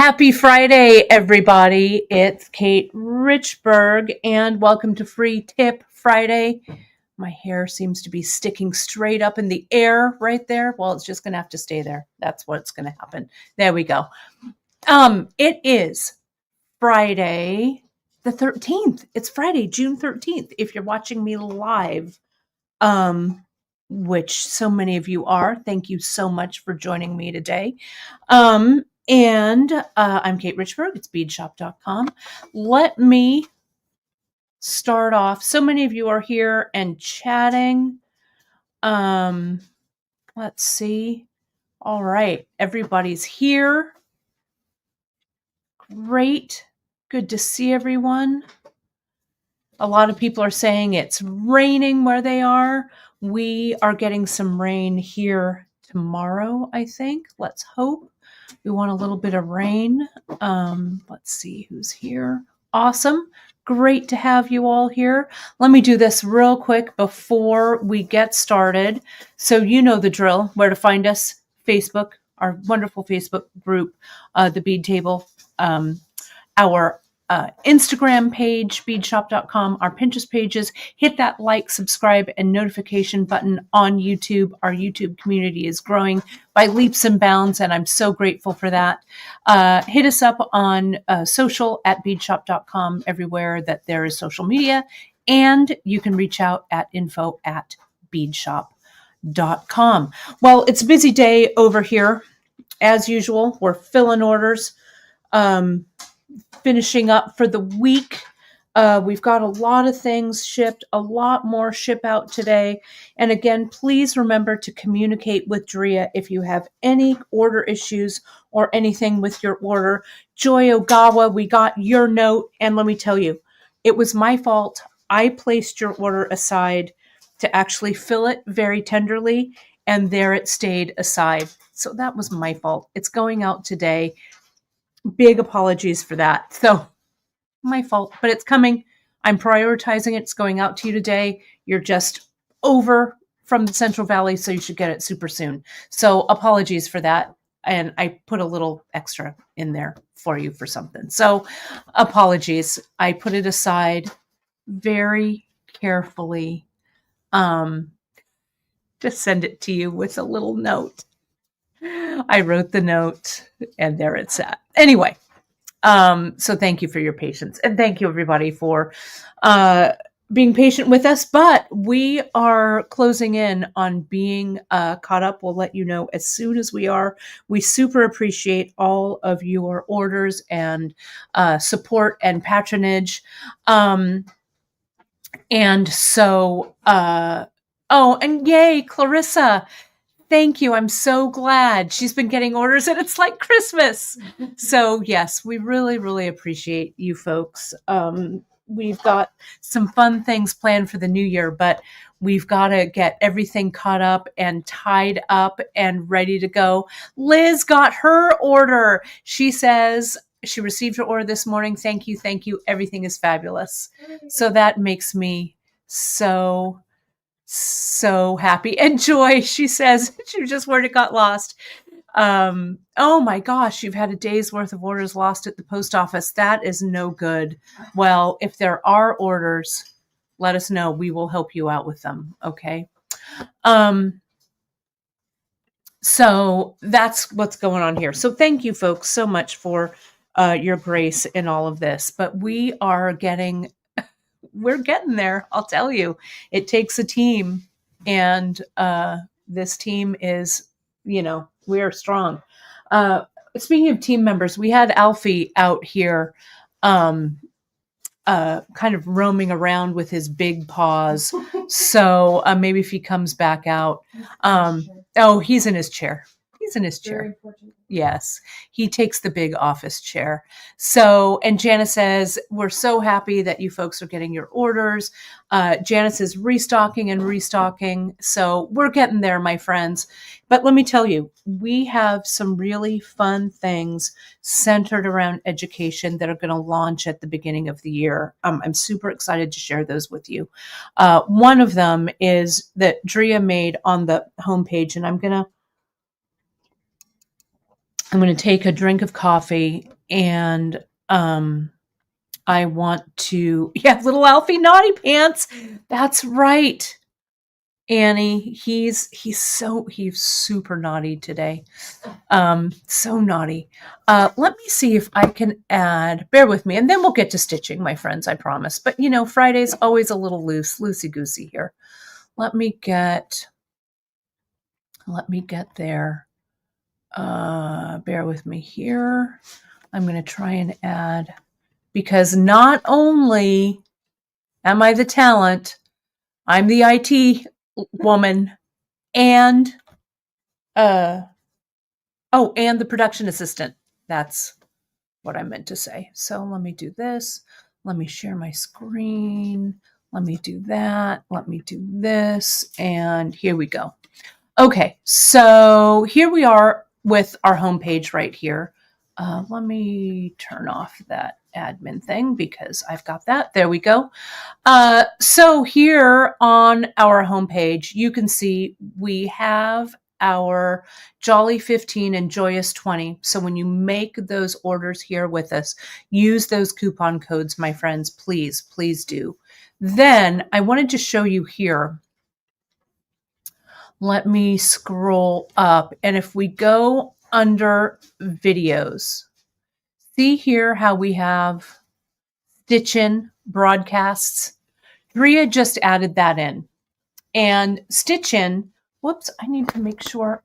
Happy Friday, everybody. It's Kate Richburg, and welcome to Free Tip Friday. My hair seems to be sticking straight up in the air right there. Well, it's just going to have to stay there. That's what's going to happen. There we go. It is Friday the 13th. It's Friday, June 13th. If you're watching me live, which so many of you are, thank you so much for joining me today. And I'm Kate Richburg. It's beadshop.com. Let me start off. So many of you are here and chatting. Let's see. All right. Everybody's here. Great. Good to see everyone. A lot of people are saying it's raining where they are. We are getting some rain here tomorrow, I think. Let's hope. We want a little bit of rain. Let's see who's here. Awesome. Great to have you all here. Let me do this real quick before we get started. So you know the drill, where to find us. Facebook, our wonderful Facebook group, the Bead Table, our Instagram page, beadshop.com, our Pinterest pages. Hit that like, subscribe, and notification button on YouTube. Our YouTube community is growing by leaps and bounds, and I'm so grateful for that. Hit us up on social at beadshop.com, everywhere that there is social media, and you can reach out at info@beadshop.com. Well, it's a busy day over here. As usual, we're filling orders. Finishing up for the week. We've got a lot of things shipped, a lot more ship out today. And again, please remember to communicate with Drea if you have any order issues or anything with your order. Joy Ogawa, we got your note, and let me tell you, it was my fault. I placed your order aside to actually fill it very tenderly, and there it stayed aside. So that was my fault. It's going out today. Big apologies for that. So my fault, but it's coming. I'm prioritizing it. It's going out to you today. You're just over from the Central Valley, so you should get it super soon. So apologies for that. And I put a little extra in there for you for something. So apologies. I put it aside very carefully to send it to you with a little note. I wrote the note, and there it's at. Anyway, so thank you for your patience, and thank you everybody for being patient with us. But we are closing in on being caught up. We'll let you know as soon as we are. We super appreciate all of your orders and support and patronage. And so, oh, and yay, Clarissa. Thank you. I'm so glad. She's been getting orders and it's like Christmas. So yes, we really, really appreciate you folks. We've got some fun things planned for the new year, but we've got to get everything caught up and tied up and ready to go. Liz got her order. She says she received her order this morning. Thank you. Thank you. Everything is fabulous. So that makes me so happy. And Joy, she says, she was just worried it got lost. Oh my gosh, you've had a day's worth of orders lost at the post office. That is no good. Well, if there are orders, let us know. We will help you out with them. Okay. So that's what's going on here. So thank you folks so much for your grace in all of this, but we're getting there. I'll tell you, it takes a team, and this team is, we are strong. Speaking of team members, we had Alfie out here, kind of roaming around with his big paws. So maybe if he comes back out, oh, he's in his chair. He's in his chair. Yes, he takes the big office chair. So, and Janice says, we're so happy that you folks are getting your orders. Janice is restocking and restocking. So we're getting there, my friends. But let me tell you, we have some really fun things centered around education that are going to launch at the beginning of the year. I'm super excited to share those with you. One of them is that Drea made on the homepage, and I'm going to take a drink of coffee And I want to, yeah, little Alfie Naughty Pants. That's right. Annie, he's super naughty today. So naughty. Let me see if I can add, bear with me, and then we'll get to stitching, my friends, I promise. But you know, Friday's always a little loosey-goosey here. Let me get there. Bear with me here. I'm going to try and add, because not only am I the talent, I'm the IT woman, and and the production assistant. That's what I meant to say. So let me do this. Let me share my screen. Let me do that. Let me do this. And here we go. Okay, so here we are with our homepage right here. Let me turn off that admin thing because I've got that. There we go. So here on our homepage, you can see we have our Jolly 15 and Joyous 20. So when you make those orders here with us, use those coupon codes, my friends, please, please do. Then I wanted to show you here. Let me scroll up. And if we go under videos, see here how we have Stitch-In broadcasts. Drea just added that in. And Stitch-In, whoops, I need to make sure.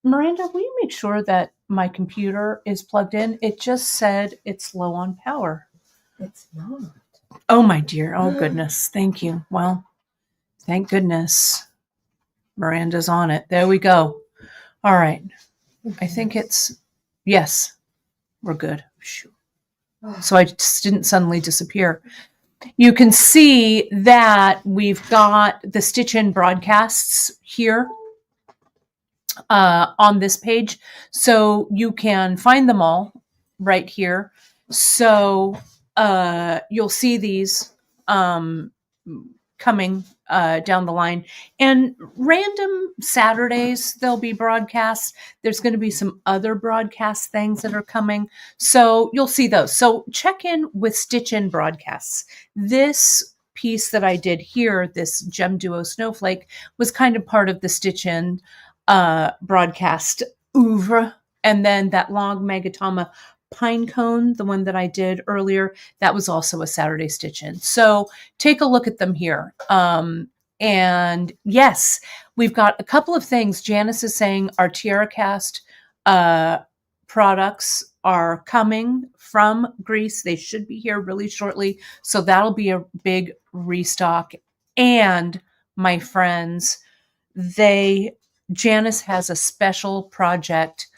Miranda, will you make sure that my computer is plugged in? It just said it's low on power. It's not. Oh, my dear. Oh, goodness. Thank you. Well, thank goodness. Miranda's on it. There we go. All right. I think it's, yes, we're good. So I just didn't suddenly disappear. You can see that we've got the Stitch-In broadcasts here on this page. So you can find them all right here. So you'll see these coming down the line. And random Saturdays, there'll be broadcasts. There's going to be some other broadcast things that are coming. So you'll see those. So check in with Stitch-In broadcasts. This piece that I did here, this GemDuo Snowflake, was kind of part of the Stitch-In broadcast oeuvre. And then that long Magatama pine cone, the one that I did earlier, that was also a Saturday Stitch-In. So take a look at them here. And yes, we've got a couple of things. Janice is saying our TiaraCast products are coming from Greece. They should be here really shortly. So that'll be a big restock. And my friends, Janice has a special project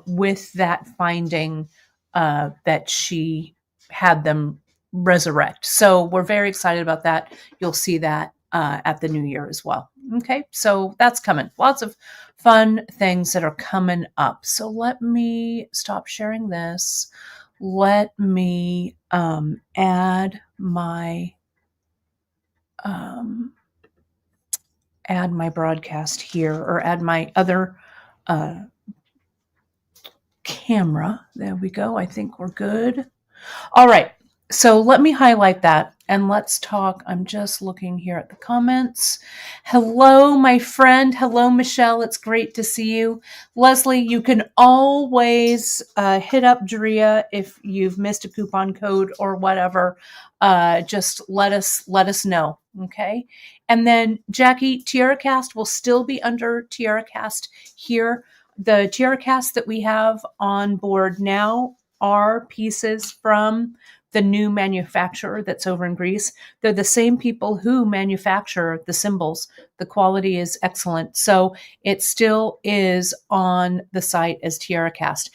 with that finding that she had them resurrect. So we're very excited about that. You'll see that at the new year as well. Okay, so that's coming. Lots of fun things that are coming up. So let me stop sharing this. Let me add my broadcast here, or add my other camera. There we go. I think we're good. All right. So let me highlight that and let's talk. I'm just looking here at the comments. Hello, my friend. Hello, Michelle. It's great to see you. Leslie, you can always hit up Drea if you've missed a coupon code or whatever. Just let us know. Okay. And then Jackie, TiaraCast will still be under TiaraCast here. The TiaraCast that we have on board now are pieces from the new manufacturer that's over in Greece. They're the same people who manufacture the symbols. The quality is excellent. So it still is on the site as TiaraCast.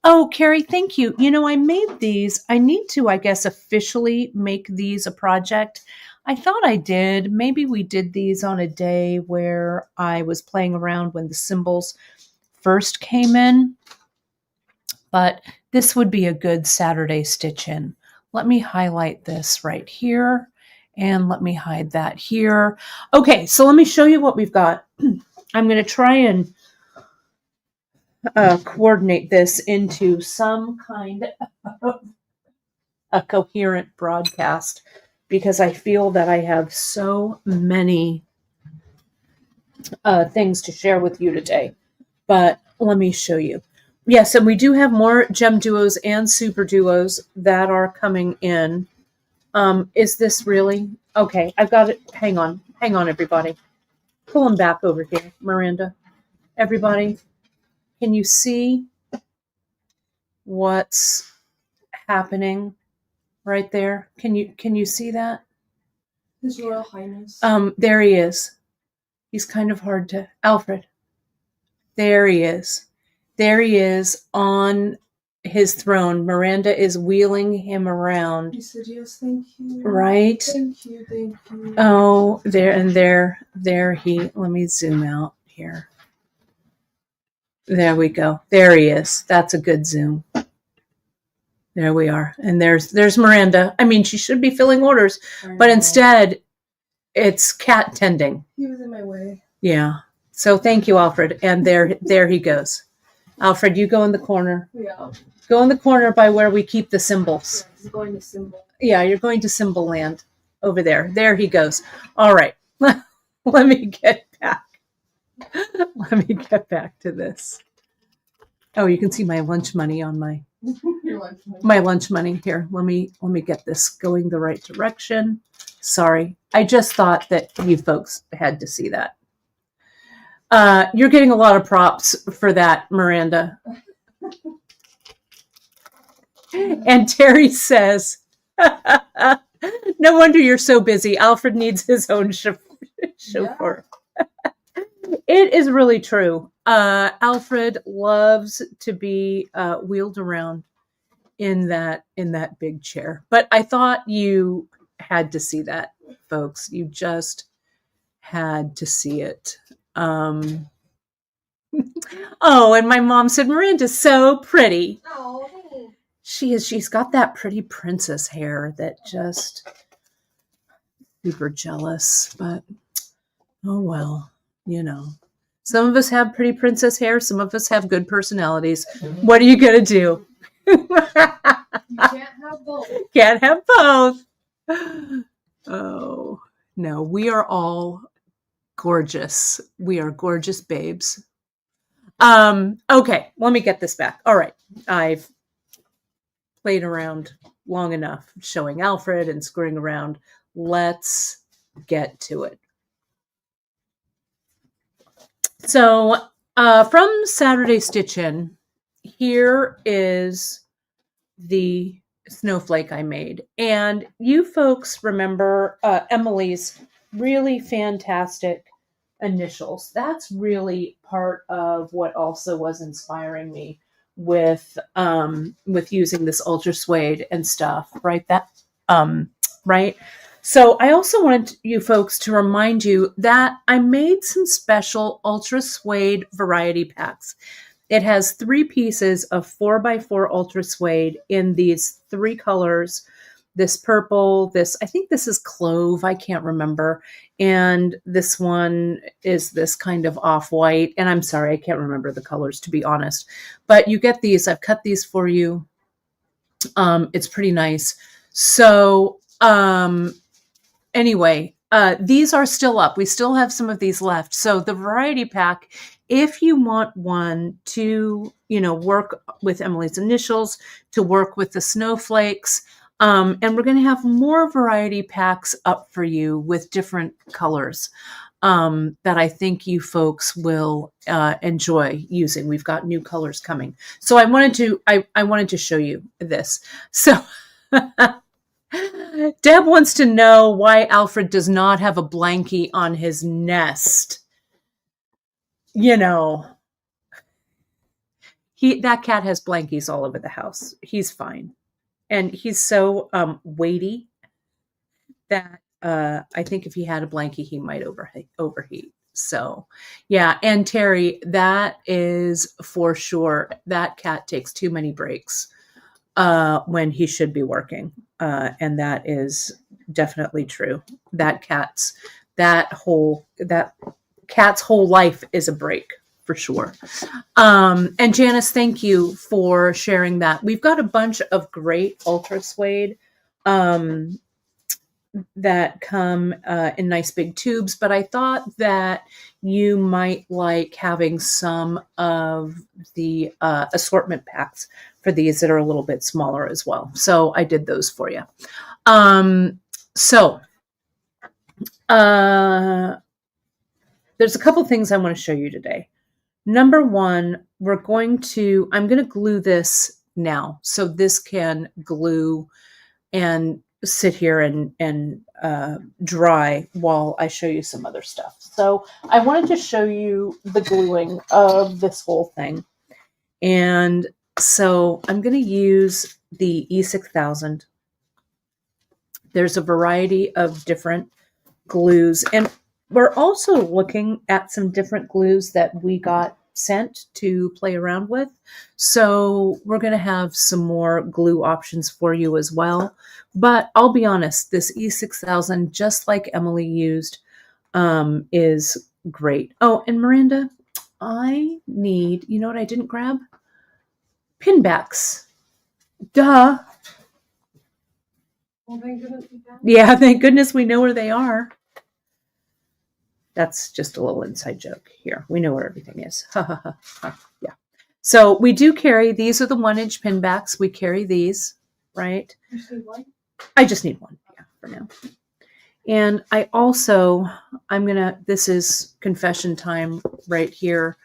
Oh, Carrie, thank you. You know, I made these. I need to, I guess, officially make these a project. I thought I did. Maybe we did these on a day where I was playing around when the symbols first came in. But this would be a good Saturday Stitch-In. Let me highlight this right here, and let me hide that here. Okay, so let me show you what we've got. I'm going to try and coordinate this into some kind of a coherent broadcast, because I feel that I have so many things to share with you today. But let me show you. Yes, and we do have more GemDuos and Super Duos that are coming in. Is this really? Okay, I've got it. Hang on, everybody. Pull them back over here, Miranda. Everybody, can you see what's happening right there? Can you see that? His Royal Highness. There he is. He's kind of hard to... Alfred. There he is. There he is on his throne. Miranda is wheeling him around. He said, yes, thank you. Right? Thank you. Oh, there he... Let me zoom out here. There we go. There he is. That's a good zoom. There we are. And there's Miranda. I mean, she should be filling orders, but instead it's cat tending. He was in my way. Yeah. So thank you, Alfred. And there he goes. Alfred, you go in the corner. Yeah. Go in the corner by where we keep the symbols. Yeah, he's going to symbol. Yeah, you're going to symbol land over there. There he goes. All right. Let me get back. Let me get back to this. Oh, you can see my lunch money on my lunch money here. Let me get this going the right direction. Sorry. I just thought that you folks had to see that. You're getting a lot of props for that, Miranda. And Terry says, no wonder you're so busy. Alfred needs his own chauffeur. It is really true. Alfred loves to be wheeled around in that big chair. But I thought you had to see that, folks. You just had to see it. Oh, and my mom said, Miranda's so pretty. Oh, she is. She's got that pretty princess hair that just super jealous. But oh well, you know. Some of us have pretty princess hair. Some of us have good personalities. What are you gonna do? you can't have both. Can't have both. Oh no, we are all gorgeous. We are gorgeous babes. Okay, let me get this back. All right, I've played around long enough showing Alfred and screwing around. Let's get to it. So from Saturday Stitch In, here is the snowflake I made. And you folks remember Emily's really fantastic initials. That's really part of what also was inspiring me with using this UltraSuede and stuff, right? Right? So I also wanted you folks to remind you that I made some special UltraSuede variety packs. It has 3 pieces of 4x4 UltraSuede in these 3 colors. This purple, I think this is clove, I can't remember. And this one is this kind of off-white. And I'm sorry, I can't remember the colors, to be honest. But you get these. I've cut these for you. It's pretty nice. So anyway, these are still up. We still have some of these left. So the variety pack, if you want one to, work with Emily's initials, to work with the snowflakes, and we're going to have more variety packs up for you with different colors that I think you folks will enjoy using. We've got new colors coming. So I wanted to show you this. So Deb wants to know why Alfred does not have a blankie on his nest. That cat has blankies all over the house. He's fine. And he's so weighty that I think if he had a blankie, he might overheat. So, yeah. And Terry, that is for sure. That cat takes too many breaks when he should be working. And that is definitely true. That cat's whole life is a break for sure. And Janice, thank you for sharing that. We've got a bunch of great UltraSuede that come in nice big tubes, but I thought that you might like having some of the assortment packs for these that are a little bit smaller as well. So I did those for you. There's a couple things I want to show you today. Number one, I'm going to glue this now. So this can glue and sit here and dry while I show you some other stuff. So I wanted to show you the gluing of this whole thing. And so I'm going to use the E6000. There's a variety of different glues, and we're also looking at some different glues that we got sent to play around with. So we're going to have some more glue options for you as well. But I'll be honest, this E6000, just like Emily used, is great. Oh, and Miranda, I need, you know what I didn't grab? Pin backs. Duh. Well, thank goodness we found Yeah, thank goodness we know where they are. That's just a little inside joke here. We know where everything is. Yeah. So we do carry, these are the 1-inch pin backs. We carry these, right? You see what? I just need one, yeah, for now. And I also, this is confession time right here.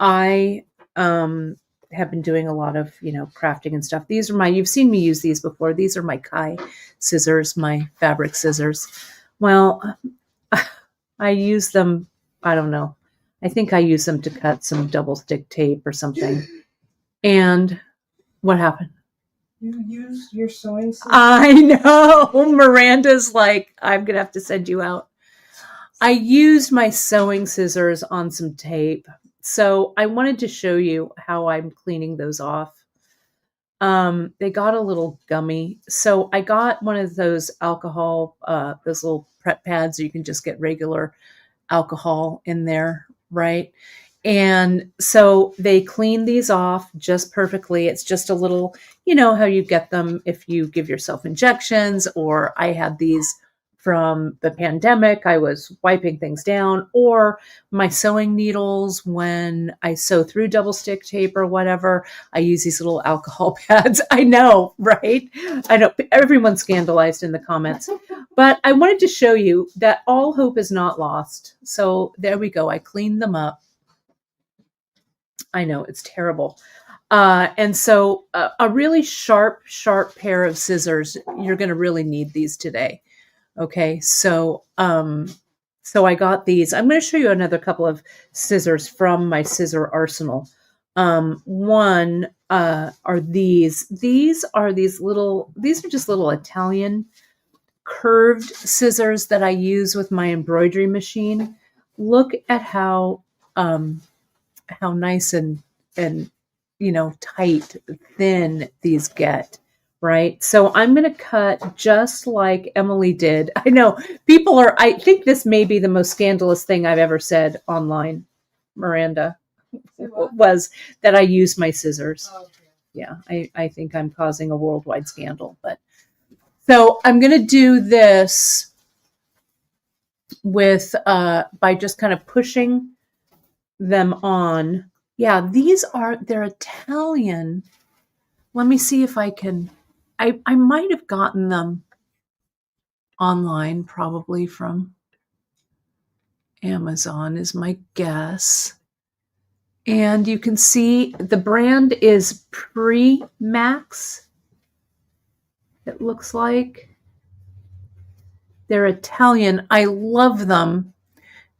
I have been doing a lot of, crafting and stuff. These are you've seen me use these before. These are my Kai scissors, my fabric scissors. Well, I use them, I don't know. I think I use them to cut some double stick tape or something. And what happened? You use your sewing scissors? I know. Miranda's like, I'm going to have to send you out. I used my sewing scissors on some tape. So I wanted to show you how I'm cleaning those off. They got a little gummy. So I got one of those alcohol, those little prep pads. So you can just get regular alcohol in there, right? And so they clean these off just perfectly. It's just a little, how you get them if you give yourself injections, or I had these from the pandemic. I was wiping things down, or my sewing needles when I sew through double stick tape or whatever. I use these little alcohol pads. I know, right? I know everyone's scandalized in the comments, but I wanted to show you that all hope is not lost. So there we go. I cleaned them up. I know it's terrible. And so a really sharp pair of scissors, you're going to really need these today. Okay. So I got these. I'm going to show you another couple of scissors from my scissor arsenal. One are these. These are just little Italian curved scissors that I use with my embroidery machine. Look at how nice and tight, thin these get, right? So I'm going to cut just like Emily did. I know I think this may be the most scandalous thing I've ever said online, Miranda, was that I use my scissors. Oh, okay. Yeah, I think I'm causing a worldwide scandal. But so I'm going to do this with by just kind of pushing them on. Yeah, they're Italian. Let me see if I can, I might have gotten them online, probably from Amazon is my guess. And you can see the brand is Pre-Max. It looks like. They're Italian. I love them.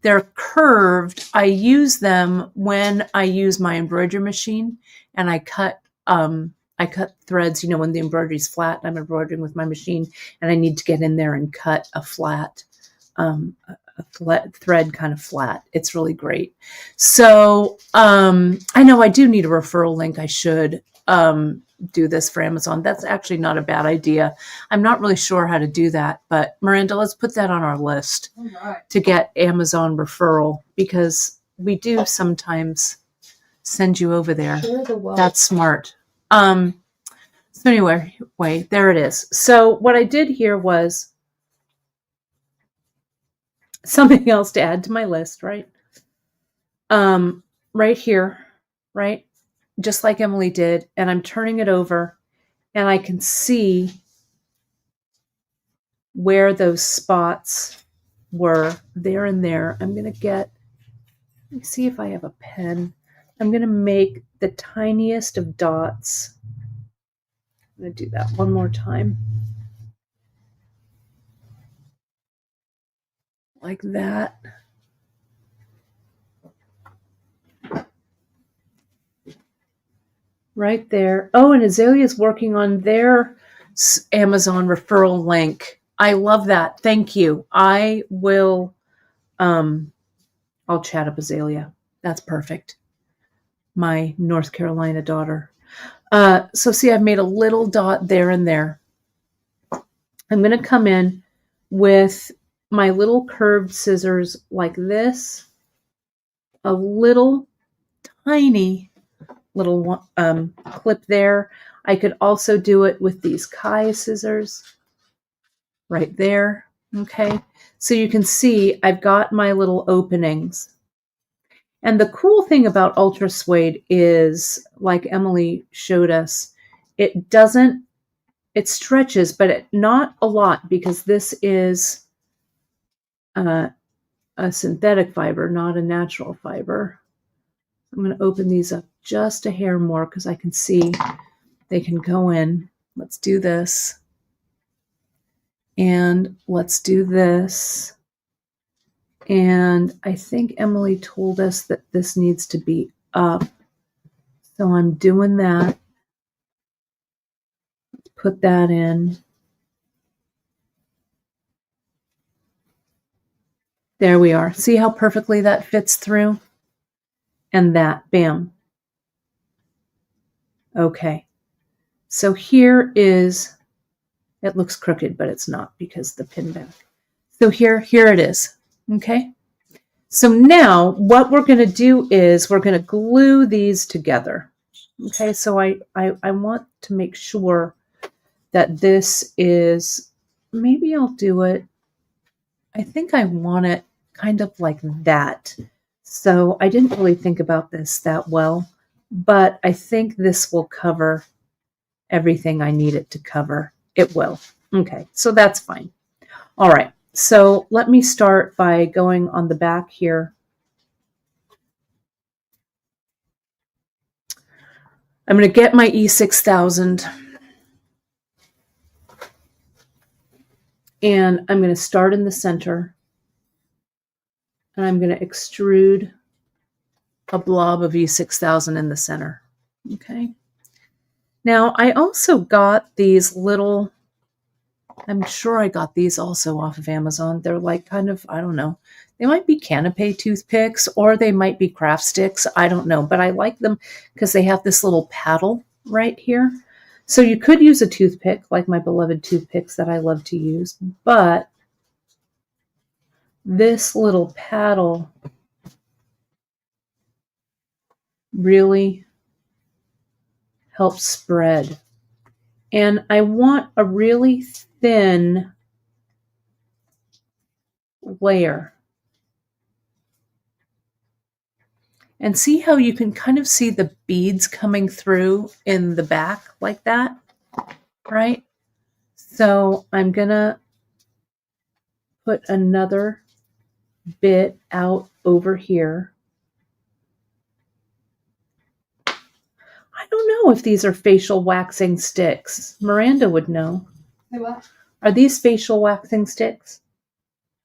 They're curved. I use them when I use my embroidery machine, and I cut threads, when the embroidery's flat. I'm embroidering with my machine, and I need to get in there and cut a flat, thread kind of flat. It's really great. So I know I do need a referral link. I should do this for Amazon. That's actually not a bad idea. I'm not really sure how to do that, but Miranda, let's put that on our list All right. to get Amazon referral, because we do sometimes send you over there. Share the wealth. That's smart. So anyway, there it is. So what I did here was something else to add to my list, right? Right here, right? Just like Emily did, and I'm turning it over and I can see where those spots were there and there. I'm going to let me see if I have a pen. I'm going to make the tiniest of dots. I'm going to do that one more time. Like that. Right there. Oh, and Azalea's working on their Amazon referral link. I love that. Thank you. I will, I'll chat up Azalea. That's perfect. My North Carolina daughter. So see, I've made a little dot there and there. I'm going to come in with my little curved scissors like this, a little tiny little clip there. I could also do it with these Kai scissors right there. Okay, so you can see I've got my little openings. And the cool thing about UltraSuede is, like Emily showed us, it stretches, but not a lot, because this is a synthetic fiber, not a natural fiber. I'm going to open these up just a hair more because I can see they can go in. Let's do this. And let's do this. And I think Emily told us that this needs to be up. So I'm doing that. Put that in. There we are. See how perfectly that fits through? And that, bam. Okay. So here is, it looks crooked, but it's not because the pin back. So here it is. Okay. So now what we're going to do is we're going to glue these together. Okay. So I want to make sure that this is, maybe I'll do it. I think I want it kind of like that. So I didn't really think about this that well, but I think this will cover everything I need it to cover. It will. Okay, so that's fine. All right, so let me start by going on the back here. I'm going to get my E6000 and I'm going to start in the center and I'm going to extrude a blob of E6000 in the center. Okay. Now I also got these little, I'm sure I got these also off of Amazon. They're like kind of, I don't know, they might be canapé toothpicks or they might be craft sticks. I don't know, but I like them because they have this little paddle right here. So you could use a toothpick like my beloved toothpicks that I love to use, but this little paddle really helps spread. And I want a really thin layer. And see how you can kind of see the beads coming through in the back like that, right? So I'm gonna put another bit out over here. I don't know if these are facial waxing sticks. Miranda would know. Hey, what? Are these facial waxing sticks?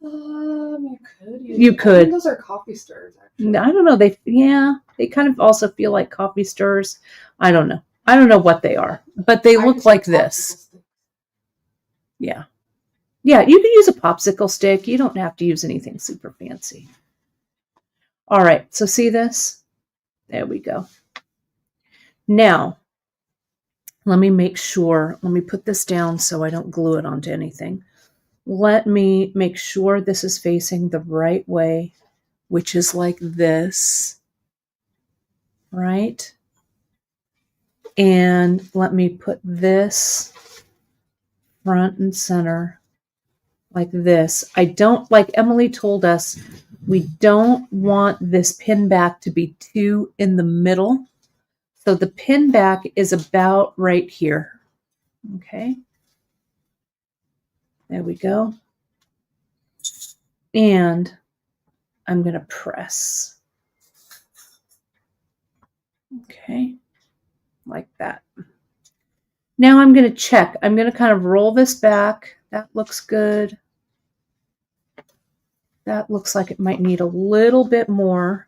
You could. You could. I think those are coffee stirs, actually. I don't know. They kind of also feel like coffee stirs. I don't know. I don't know what they are, but they look like this. Yeah. Yeah, you can use a popsicle stick. You don't have to use anything super fancy. All right, so see this? There we go. Now, let me make sure, let me put this down so I don't glue it onto anything. Let me make sure this is facing the right way, which is like this. right? And let me put this front and center like this. I don't, like Emily told us, we don't want this pin back to be too in the middle. So the pin back is about right here. Okay. There we go. And I'm going to press. Okay. Like that. Now I'm going to check. I'm going to kind of roll this back. That looks good. That looks like it might need a little bit more.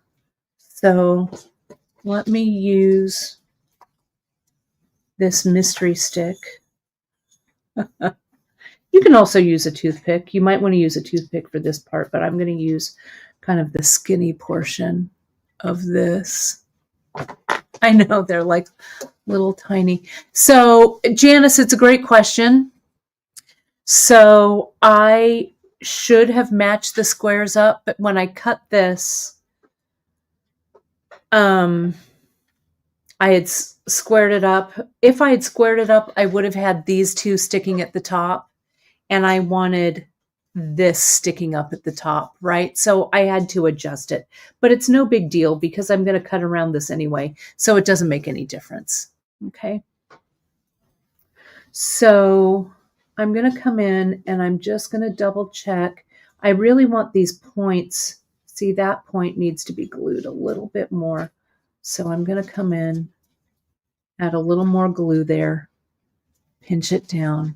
So let me use this mystery stick. You can also use a toothpick. You might want to use a toothpick for this part, but I'm going to use kind of the skinny portion of this. I know they're like little tiny. So Janice, it's a great question. So I should have matched the squares up, but when I cut this, I had squared it up. If I had squared it up, I would have had these two sticking at the top, and I wanted this sticking up at the top, right? So I had to adjust it, but it's no big deal because I'm going to cut around this anyway, so it doesn't make any difference. Okay. So I'm going to come in and I'm just going to double check. I really want these points. See, that point needs to be glued a little bit more. So I'm going to come in, add a little more glue there, pinch it down.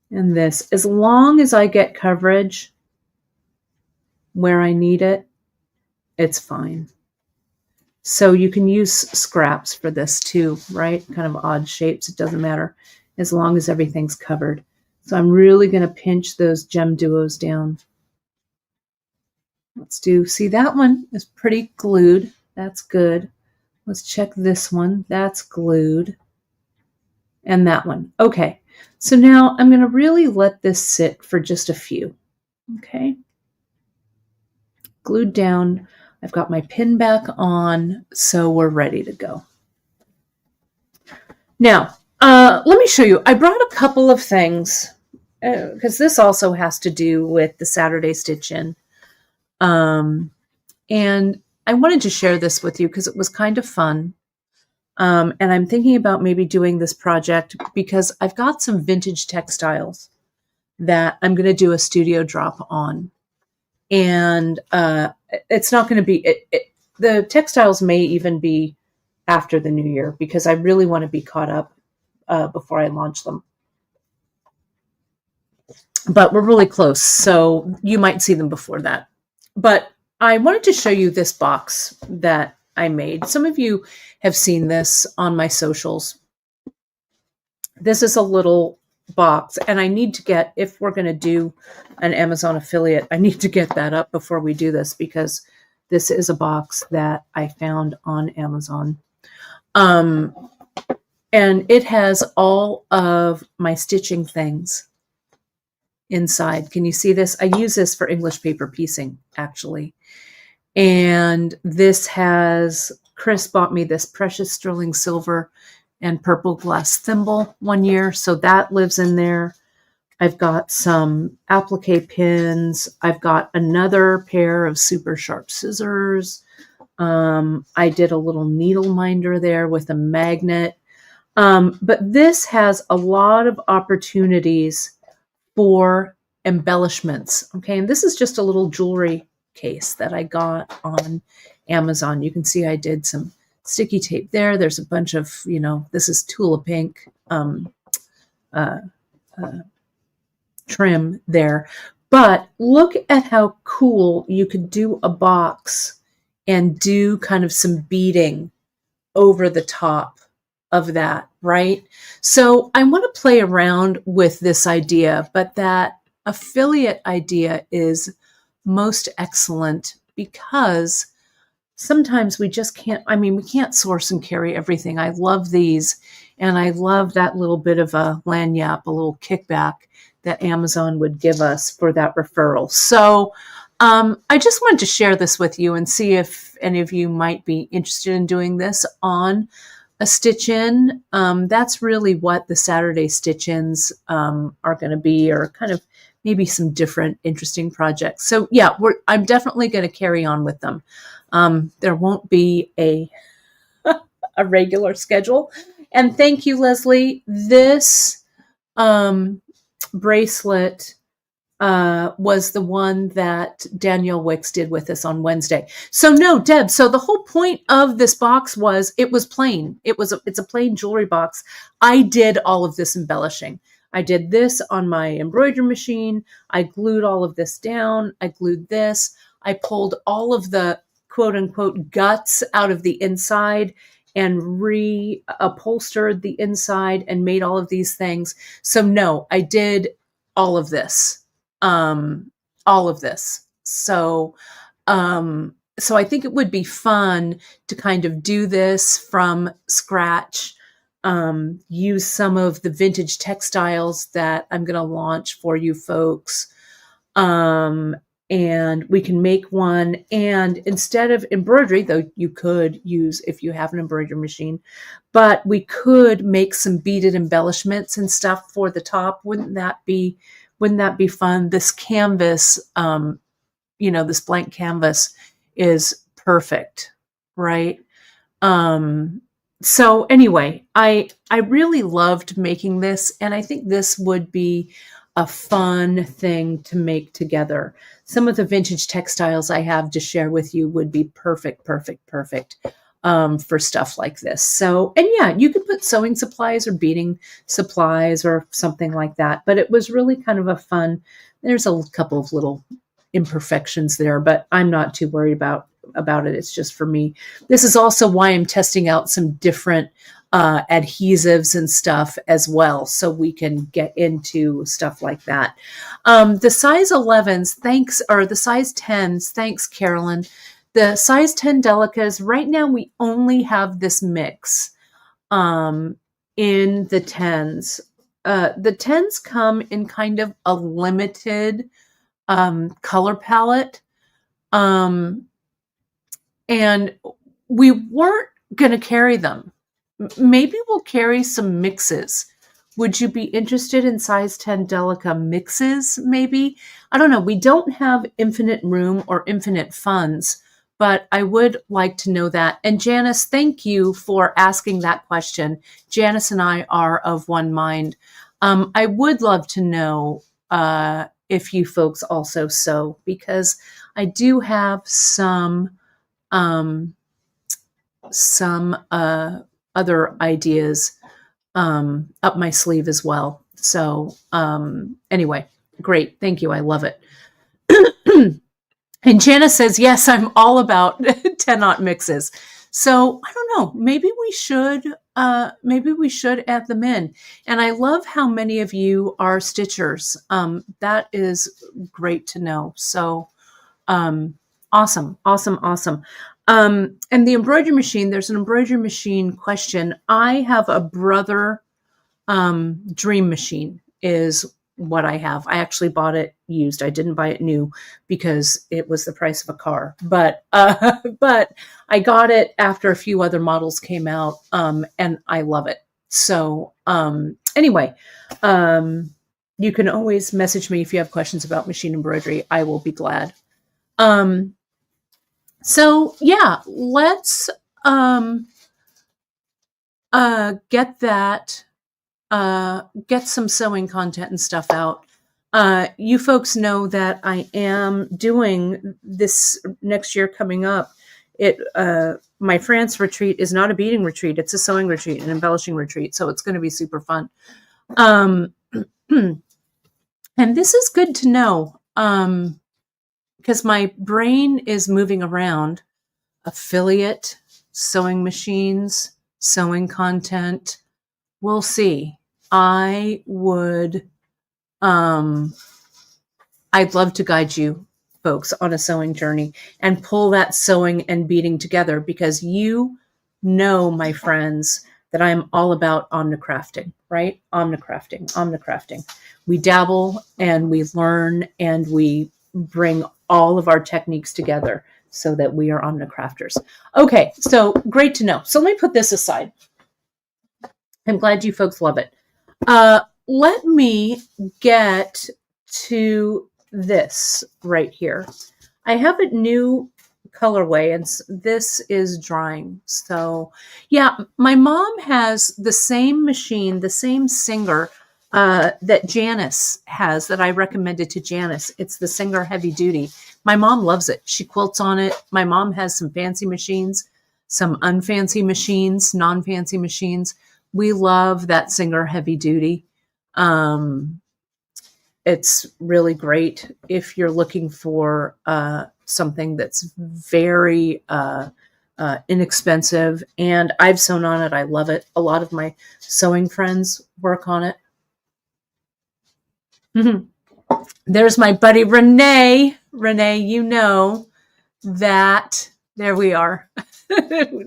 And this, as long as I get coverage where I need it, it's fine. So you can use scraps for this too, right? Kind of odd shapes, it doesn't matter, as long as everything's covered. So I'm really going to pinch those GemDuos down. Let's do, see, that one is pretty glued. That's good. Let's check this one. That's glued. And that one. Okay. So now I'm going to really let this sit for just a few. Okay. Glued down. I've got my pin back on, so we're ready to go. Now, let me show you. I brought a couple of things because this also has to do with the Saturday Stitch In. And I wanted to share this with you because it was kind of fun. And I'm thinking about maybe doing this project because I've got some vintage textiles that I'm going to do a studio drop on. And it's not going to be, the textiles may even be after the new year because I really want to be caught up before I launch them. But we're really close, so you might see them before that. But I wanted to show you this box that I made. Some of you have seen this on my socials. This is a little box, and I need to get, if we're going to do an Amazon affiliate, I need to get that up before we do this because this is a box that I found on Amazon. And it has all of my stitching things inside. Can you see this? I use this for English paper piecing, actually. And this has, Chris bought me this precious sterling silver and purple glass thimble one year. So that lives in there. I've got some applique pins. I've got another pair of super sharp scissors. I did a little needle minder there with a magnet. But this has a lot of opportunities for embellishments. Okay, and this is just a little jewelry case that I got on Amazon. You can see I did some sticky tape there. There's a bunch of, you know, this is Tula Pink trim there. But look at how cool you could do a box and do kind of some beading over the top of that, right? So I want to play around with this idea, but that affiliate idea is most excellent because sometimes we just can't, I mean, we can't source and carry everything. I love these, and I love that little bit of a lanyap, a little kickback that Amazon would give us for that referral. So I just wanted to share this with you and see if any of you might be interested in doing this on a stitch-in. That's really what the Saturday stitch-ins are going to be, or kind of maybe some different interesting projects. So yeah, I'm definitely going to carry on with them. There won't be a regular schedule. And thank you, Leslie. This bracelet was the one that Danielle Wicks did with us on Wednesday. So no, Deb. So the whole point of this box was it was plain. It's a plain jewelry box. I did all of this embellishing. I did this on my embroidery machine. I glued all of this down. I glued this. I pulled all of the quote unquote guts out of the inside and reupholstered the inside and made all of these things. So no, I did all of this. So I think it would be fun to kind of do this from scratch, use some of the vintage textiles that I'm going to launch for you folks. And we can make one, and instead of embroidery, though you could use if you have an embroidery machine, but we could make some beaded embellishments and stuff for the top. Wouldn't that be fun? This canvas, this blank canvas is perfect, right? So anyway, I really loved making this, and I think this would be a fun thing to make together. Some of the vintage textiles I have to share with you would be perfect for stuff like this. So, and yeah, you could put sewing supplies or beading supplies or something like that, but it was really kind of a fun, there's a couple of little imperfections there, but I'm not too worried about it. It's just for me. This is also why I'm testing out some different adhesives and stuff as well, so we can get into stuff like that. The size 11s, or the size 10s, thanks, Carolyn. The size 10 Delicas, right now we only have this mix in the 10s. The 10s come in kind of a limited color palette. And we weren't going to carry them. Maybe we'll carry some mixes. Would you be interested in size 10 Delica mixes, maybe? I don't know. We don't have infinite room or infinite funds, but I would like to know that. And Janice, thank you for asking that question. Janice and I are of one mind. I would love to know if you folks also sew, because I do have some other ideas up my sleeve as well. So anyway, great. Thank you. I love it. And Janice says, yes, I'm all about 10-aught mixes. So I don't know, maybe we should add them in. And I love how many of you are stitchers. That is great to know. So awesome. And the embroidery machine, there's an embroidery machine question. I have a brother dream machine is what I have. I actually bought it used. I didn't buy it new because it was the price of a car. But I got it after a few other models came out, and I love it. So anyway, you can always message me if you have questions about machine embroidery. I will be glad. So yeah, let's get that. Get some sewing content and stuff out. You folks know that I am doing this next year coming up. My France retreat is not a beading retreat. It's a sewing retreat, an embellishing retreat. So it's going to be super fun. And this is good to know because my brain is moving around. Affiliate, sewing machines, sewing content. We'll see. I'd love to guide you folks on a sewing journey and pull that sewing and beading together, because you know, my friends, that I'm all about omnicrafting, right? Omnicrafting. We dabble and we learn and we bring all of our techniques together so that we are omnicrafters. Okay, so great to know. So let me put this aside. I'm glad you folks love it. Let me get to this right here. I have a new colorway, and this is drying. So yeah, my mom has the same machine, the same Singer that Janice has, that I recommended to Janice. It's the Singer Heavy Duty. My mom loves it. She quilts on it. My mom has some fancy machines, some unfancy machines, non-fancy machines. We love that Singer Heavy Duty. It's really great if you're looking for something that's very inexpensive. And I've sewn on it. I love it. A lot of my sewing friends work on it. There's my buddy Renee. Renee, you know that. There we are.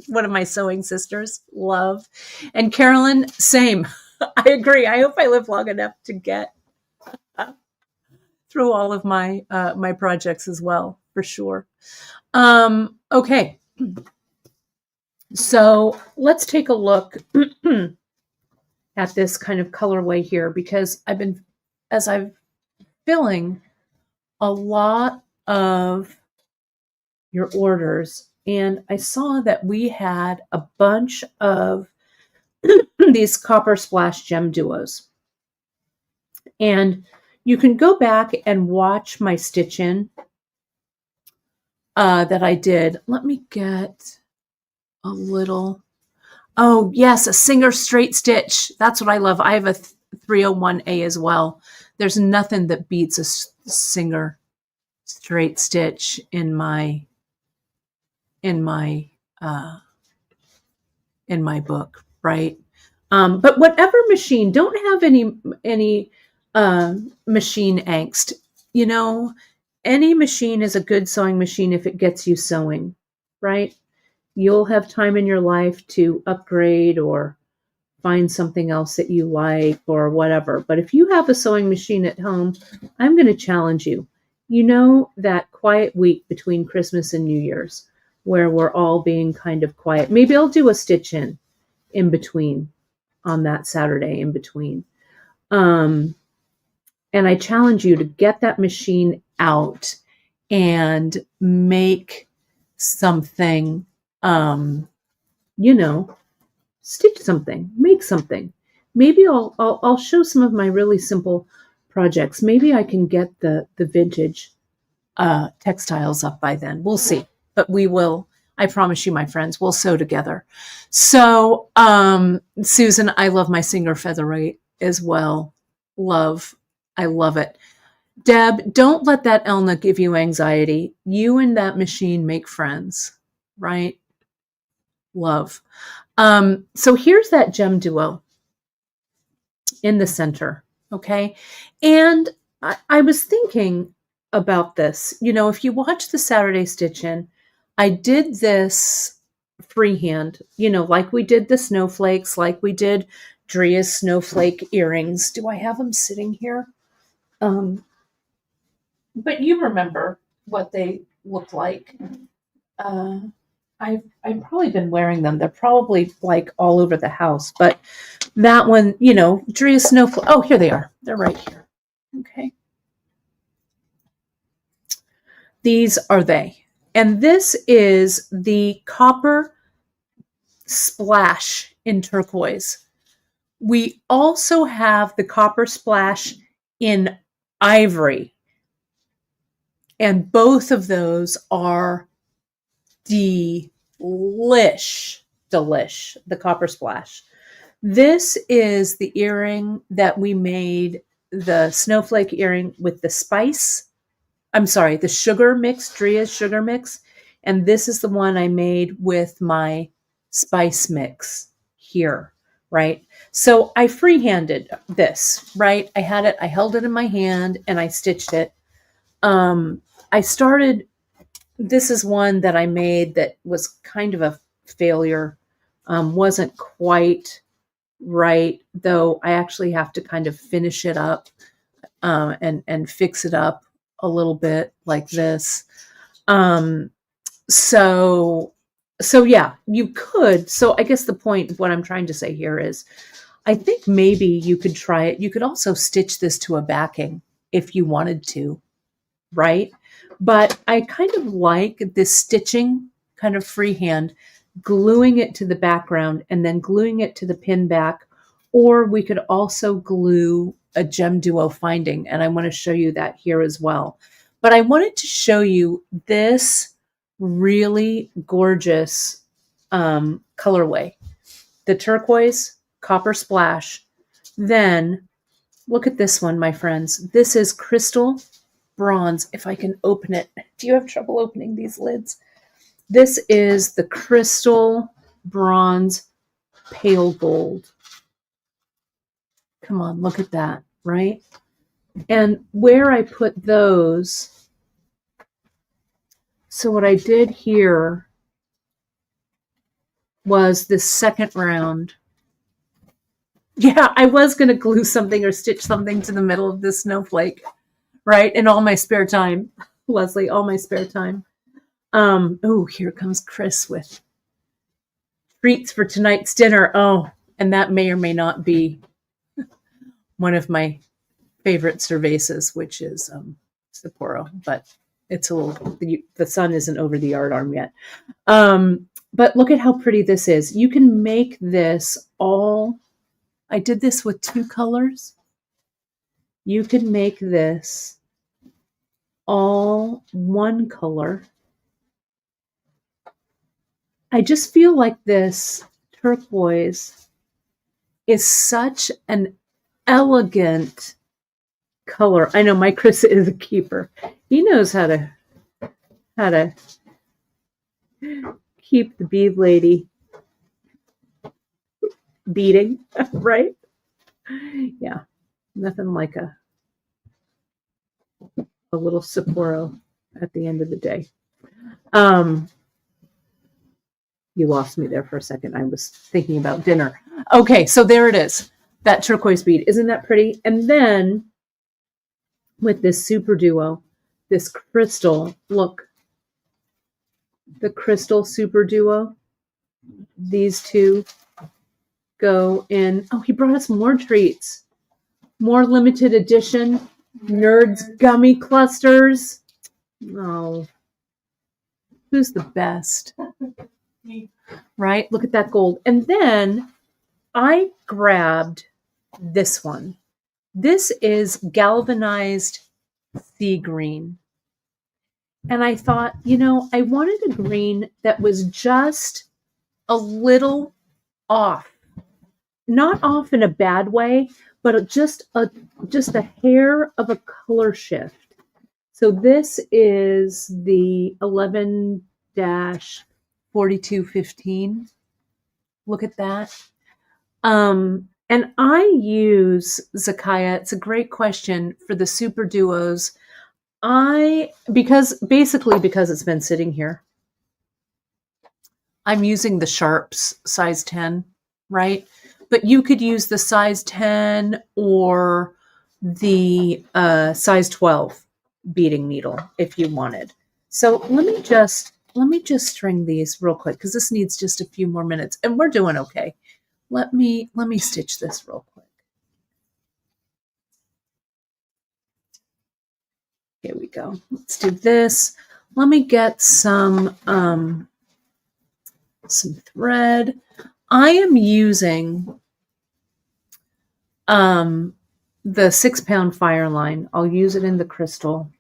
One of my sewing sisters. Love. And Carolyn, same. I agree. I hope I live long enough to get through all of my my projects as well, for sure. Okay. So let's take a look at this kind of colorway here, because as I've filling a lot of your orders, and I saw that we had a bunch of these copper splash GemDuos. And you can go back and watch my stitch in that I did. Let me get a little. Oh, yes, a Singer straight stitch. That's what I love. I have a 301A as well. There's nothing that beats a Singer straight stitch in my book, right? But whatever machine, don't have any machine angst. You know, any machine is a good sewing machine if it gets you sewing, right? You'll have time in your life to upgrade or find something else that you like or whatever. But if you have a sewing machine at home, I'm going to challenge you. You know, that quiet week between Christmas and New Year's where we're all being kind of quiet. Maybe I'll do a stitch in between on that Saturday in between. And I challenge you to get that machine out and make something, you know, stitch something, make something. Maybe I'll show some of my really simple projects. Maybe I can get the vintage textiles up by then. We'll see, but we will. I promise you, my friends, we'll sew together. So, Susan, I love my Singer Featherweight as well. I love it. Deb, don't let that Elna give you anxiety. You and that machine make friends, right? Love. So here's that GemDuo in the center, okay? And I was thinking about this. You know, if you watch the Saturday Stitch In, I did this freehand, you know, like we did the snowflakes, like we did Dria's snowflake earrings. Do I have them sitting here? But you remember what they look like. I've probably been wearing them. They're probably like all over the house. But that one, you know, Dria's snowflake. Oh, here they are. They're right here. Okay. These are they. And this is the copper splash in turquoise. We also have the copper splash in ivory. And both of those are delish, the copper splash. This is the earring that we made, the snowflake earring with the spice. I'm sorry, the sugar mix, Dria's sugar mix. And this is the one I made with my spice mix here, right? So I freehanded this, right? I had it, I held it in my hand and I stitched it. This is one that I made that was kind of a failure. Wasn't quite right, though I actually have to kind of finish it up and fix it up a little bit like this. So yeah, you could. So I guess the point of what I'm trying to say here is, I think maybe you could try it. You could also stitch this to a backing if you wanted to, right? But I kind of like this stitching kind of freehand, gluing it to the background and then gluing it to the pin back. Or we could also glue a GemDuo finding, and I want to show you that here as well. But I wanted to show you this really gorgeous colorway, the turquoise copper splash. Then look at this one, my friends. This is crystal bronze. If I can open it. Do you have trouble opening these lids? This is the crystal bronze pale gold. Come on, look at that, right? And where I put those, so what I did here was this second round. Yeah, I was going to glue something or stitch something to the middle of this snowflake, right? In all my spare time, Leslie, all my spare time. Oh, here comes Chris with treats for tonight's dinner. Oh, and that may or may not be one of my favorite cervezas, which is Sapporo, but it's a little, the sun isn't over the yard arm yet. But look at how pretty this is. You can make this all, I did this with 2 colors. You can make this all 1 color. I just feel like this turquoise is such an elegant color. I know my Chris is a keeper. He knows how to keep the bead lady beating, right? Yeah, nothing like a little Sapporo at the end of the day. You lost me there for a second. I was thinking about dinner. Okay, so there it is. That turquoise bead. Isn't that pretty? And then with this Super Duo, this crystal, look, the crystal Super Duo, these two go in. Oh, he brought us more treats. More limited edition Nerds gummy clusters. Oh, who's the best? Right? Look at that gold. And then I grabbed this one. This is galvanized sea green. And I thought, you know, I wanted a green that was just a little off. Not off in a bad way, but just a hair of a color shift. So this is the 11-4215. Look at that. And I use, Zakaya, it's a great question for the Super Duos. Because it's been sitting here, I'm using the Sharps size 10, right? But you could use the size 10 or the size 12 beading needle if you wanted. So let me just string these real quick because this needs just a few more minutes and we're doing okay. Let me stitch this real quick. Here we go. Let's do this. Let me get some thread. I am using the 6-pound fire line. I'll use it in the crystal.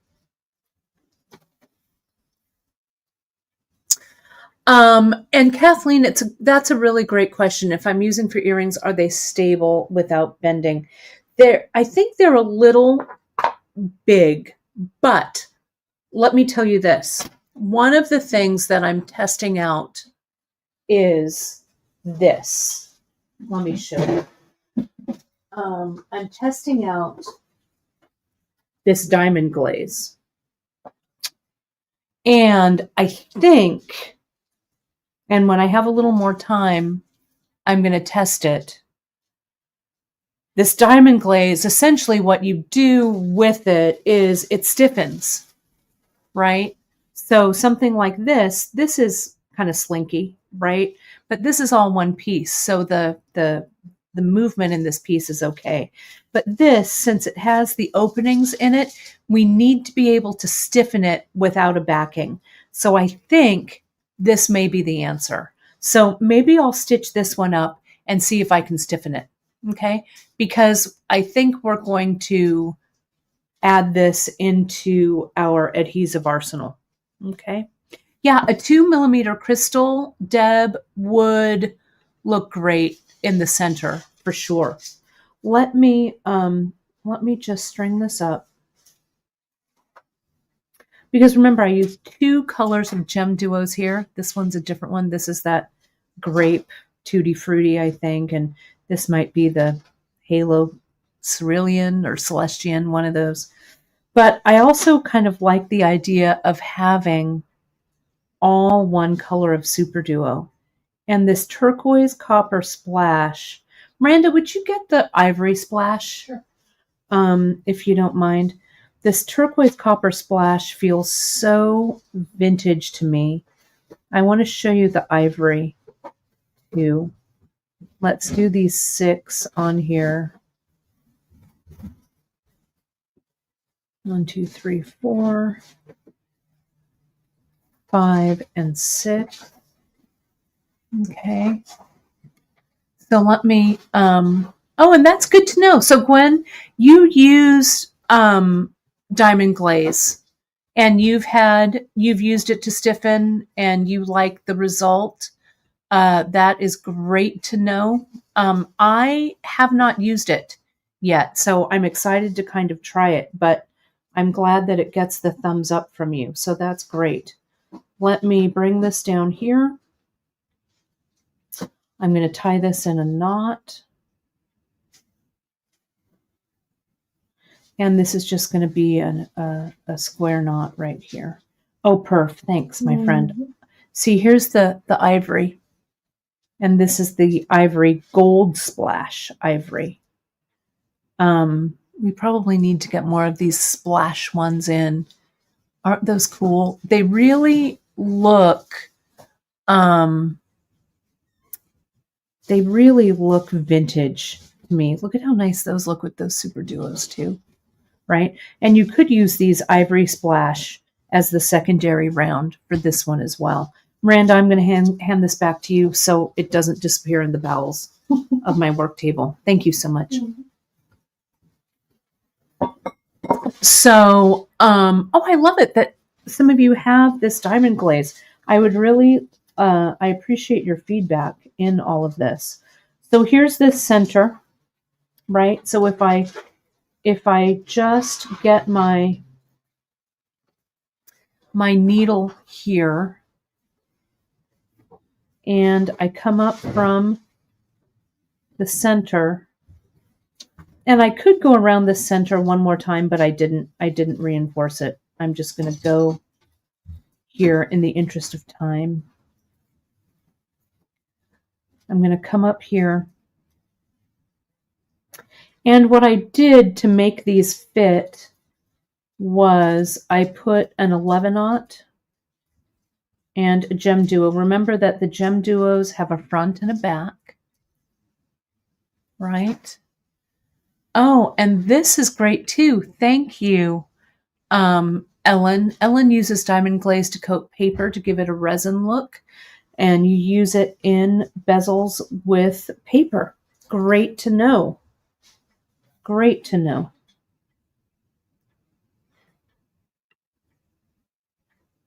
And Kathleen, that's a really great question. If I'm using for earrings, are they stable without bending? I think they're a little big, but let me tell you this. One of the things that I'm testing out is this. Let me show you. I'm testing out this diamond glaze. And I think, and when I have a little more time, I'm going to test it. This diamond glaze, essentially what you do with it is it stiffens, right? So something like this is kind of slinky, right? But this is all one piece. So the movement in this piece is okay. But this, since it has the openings in it, we need to be able to stiffen it without a backing. So I think this may be the answer. So maybe I'll stitch this one up and see if I can stiffen it. Okay. Because I think we're going to add this into our adhesive arsenal. Okay. Yeah, a 2mm crystal, Deb, would look great in the center for sure. Let me just string this up. Because remember, I used 2 colors of GemDuos here. This one's a different one. This is that grape Tutti Frutti, I think, and this might be the Halo Cerulean or Celestian, one of those. But I also kind of like the idea of having all one color of Super Duo. And this turquoise copper splash. Miranda, would you get the ivory splash? Sure. If you don't mind. This turquoise copper splash feels so vintage to me. I want to show you the ivory too. Let's do these 6 on here. 1, 2, 3, 4, 5, and 6. Okay. So let me, oh, and that's good to know. So Gwen, you use diamond glaze and you've used it to stiffen and you like the result. That is great to know. I have not used it yet, so I'm excited to kind of try it, but I'm glad that it gets the thumbs up from you. So that's great. Let me bring this down here. I'm going to tie this in a knot. And this is just going to be a square knot right here. Oh, perf. Thanks, my friend. See, here's the ivory. And this is the ivory gold splash ivory. We probably need to get more of these splash ones in. Aren't those cool? They really look vintage to me. Look at how nice those look with those Super Duos too, right? And you could use these ivory splash as the secondary round for this one as well. Miranda, I'm going to hand this back to you so it doesn't disappear in the bowels of my work table. Thank you so much. So, oh, I love it that some of you have this diamond glaze. I would really, I appreciate your feedback in all of this. So here's this center, right? So if I just get my needle here and I come up from the center, and I could go around the center one more time, but I didn't reinforce it. I'm just going to go here in the interest of time. I'm going to come up here. And what I did to make these fit was I put an 11-aught and a GemDuo. Remember that the GemDuos have a front and a back, right? Oh, and this is great too. Thank you, Ellen. Ellen uses diamond glaze to coat paper to give it a resin look, and you use it in bezels with paper. Great to know. Great to know.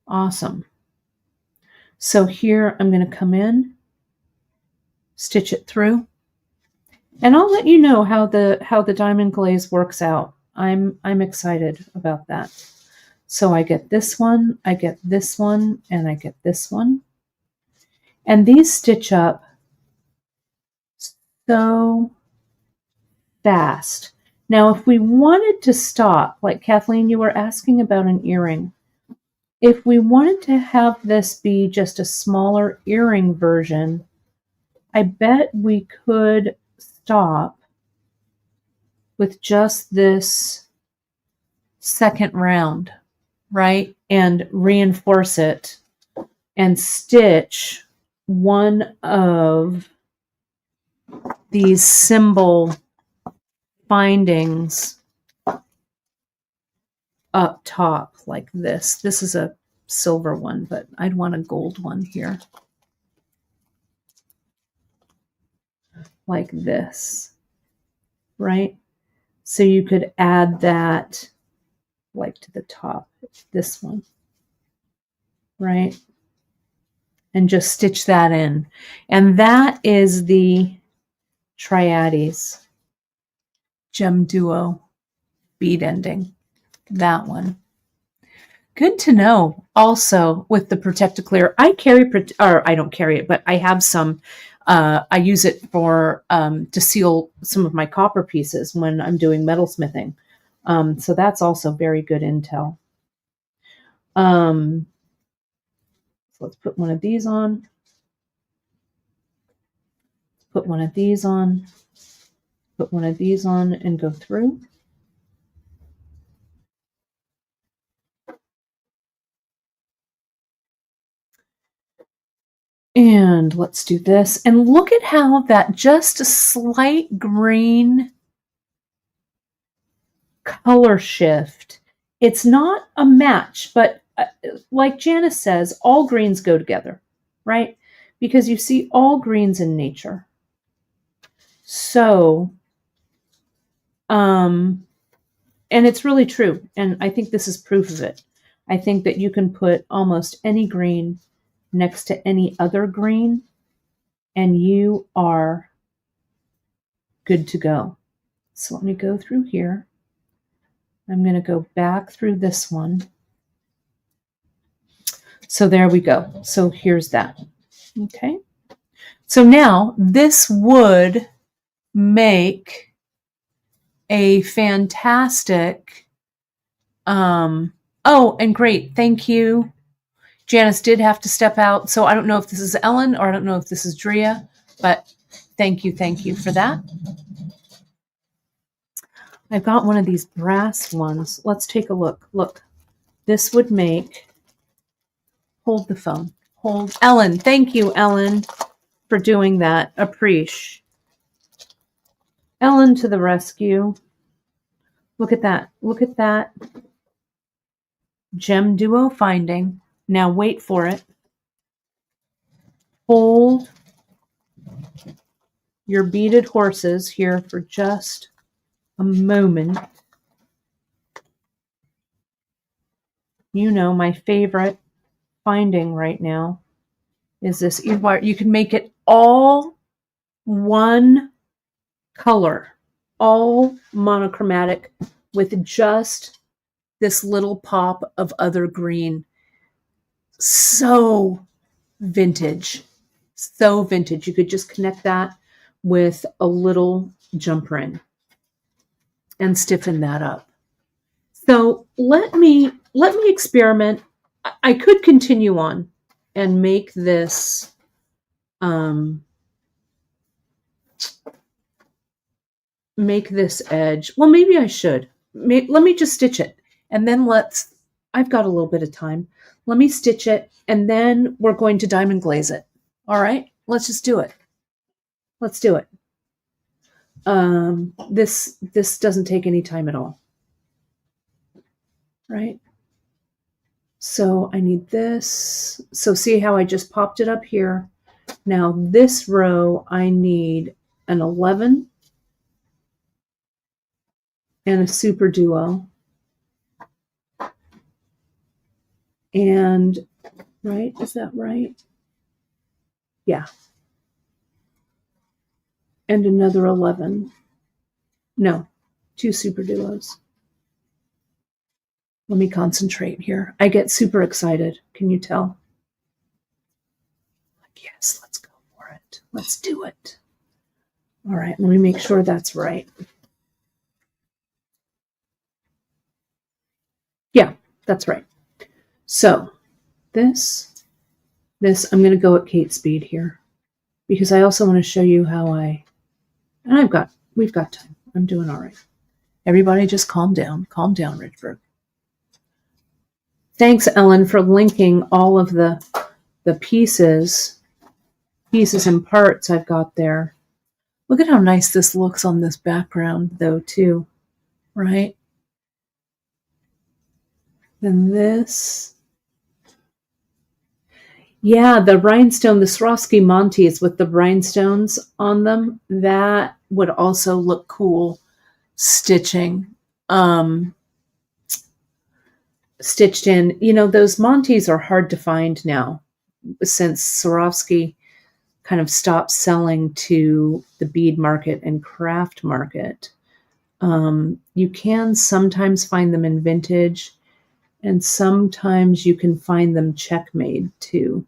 Awesome. So here I'm going to come in, stitch it through, and I'll let you know how the diamond glaze works out. I'm excited about that. So I get this one, I get this one, and I get this one. And these stitch up so fast. Now, if we wanted to stop, like Kathleen, you were asking about an earring. If we wanted to have this be just a smaller earring version, I bet we could stop with just this second round, right? And reinforce it and stitch one of these symbol findings up top like this. This is a silver one, but I'd want a gold one here. Like this, right? So you could add that like to the top, this one, right? And just stitch that in. And that is the Triades GemDuo bead ending, that one. Good to know. Also, with the Protect Clear, I carry, or I don't carry it, but I have some. I use it for to seal some of my copper pieces when I'm doing metalsmithing. So that's also very good intel. So let's put one of these on. Put one of these on. Put one of these on and go through. And let's do this. And look at how that just a slight green color shift. It's not a match, but like Janice says, all greens go together, right? Because you see all greens in nature. So, and it's really true. And I think this is proof of it. I think that you can put almost any green next to any other green, and you are good to go. So let me go through here. I'm going to go back through this one. So there we go. So here's that. Okay. So now this would make a fantastic, oh, and great. Thank you. Janice did have to step out. So I don't know if this is Ellen or I don't know if this is Drea, but thank you for that. I've got one of these brass ones. Let's take a look. Look, this would make, hold the phone. Hold, Ellen. Thank you, Ellen, for doing that. Appreciate. Ellen to the rescue. Look at that. Look at that. GemDuo finding. Now wait for it. Hold your beaded horses here for just a moment. You know, my favorite finding right now is this earwire. You can make it all one color, all monochromatic with just this little pop of other green. So vintage. So vintage. You could just connect that with a little jump ring and stiffen that up. So let me experiment. I could continue on and make this edge. Well, maybe I should. Let me just stitch it. And then I've got a little bit of time. Let me stitch it, and then we're going to diamond glaze it. All right? Let's just do it. Let's do it. This doesn't take any time at all. Right? So I need this. So see how I just popped it up here? Now this row, I need an 11 and a super duo. And, right, is that right? Yeah. And another 11. No, 2 super duos. Let me concentrate here. I get super excited. Can you tell? Yes, let's go for it. Let's do it. All right, let me make sure that's right. Yeah, that's right. So this, I'm going to go at Kate speed here because I also want to show you how we've got time. I'm doing all right. Everybody just calm down. Calm down, Richburg. Thanks, Ellen, for linking all of the pieces and parts I've got there. Look at how nice this looks on this background, though, too, right? And this. Yeah, the rhinestone, the Swarovski Montes with the rhinestones on them, that would also look cool stitching. Stitched in. You know, those Montes are hard to find now since Swarovski kind of stopped selling to the bead market and craft market. You can sometimes find them in vintage, and sometimes you can find them check-made too.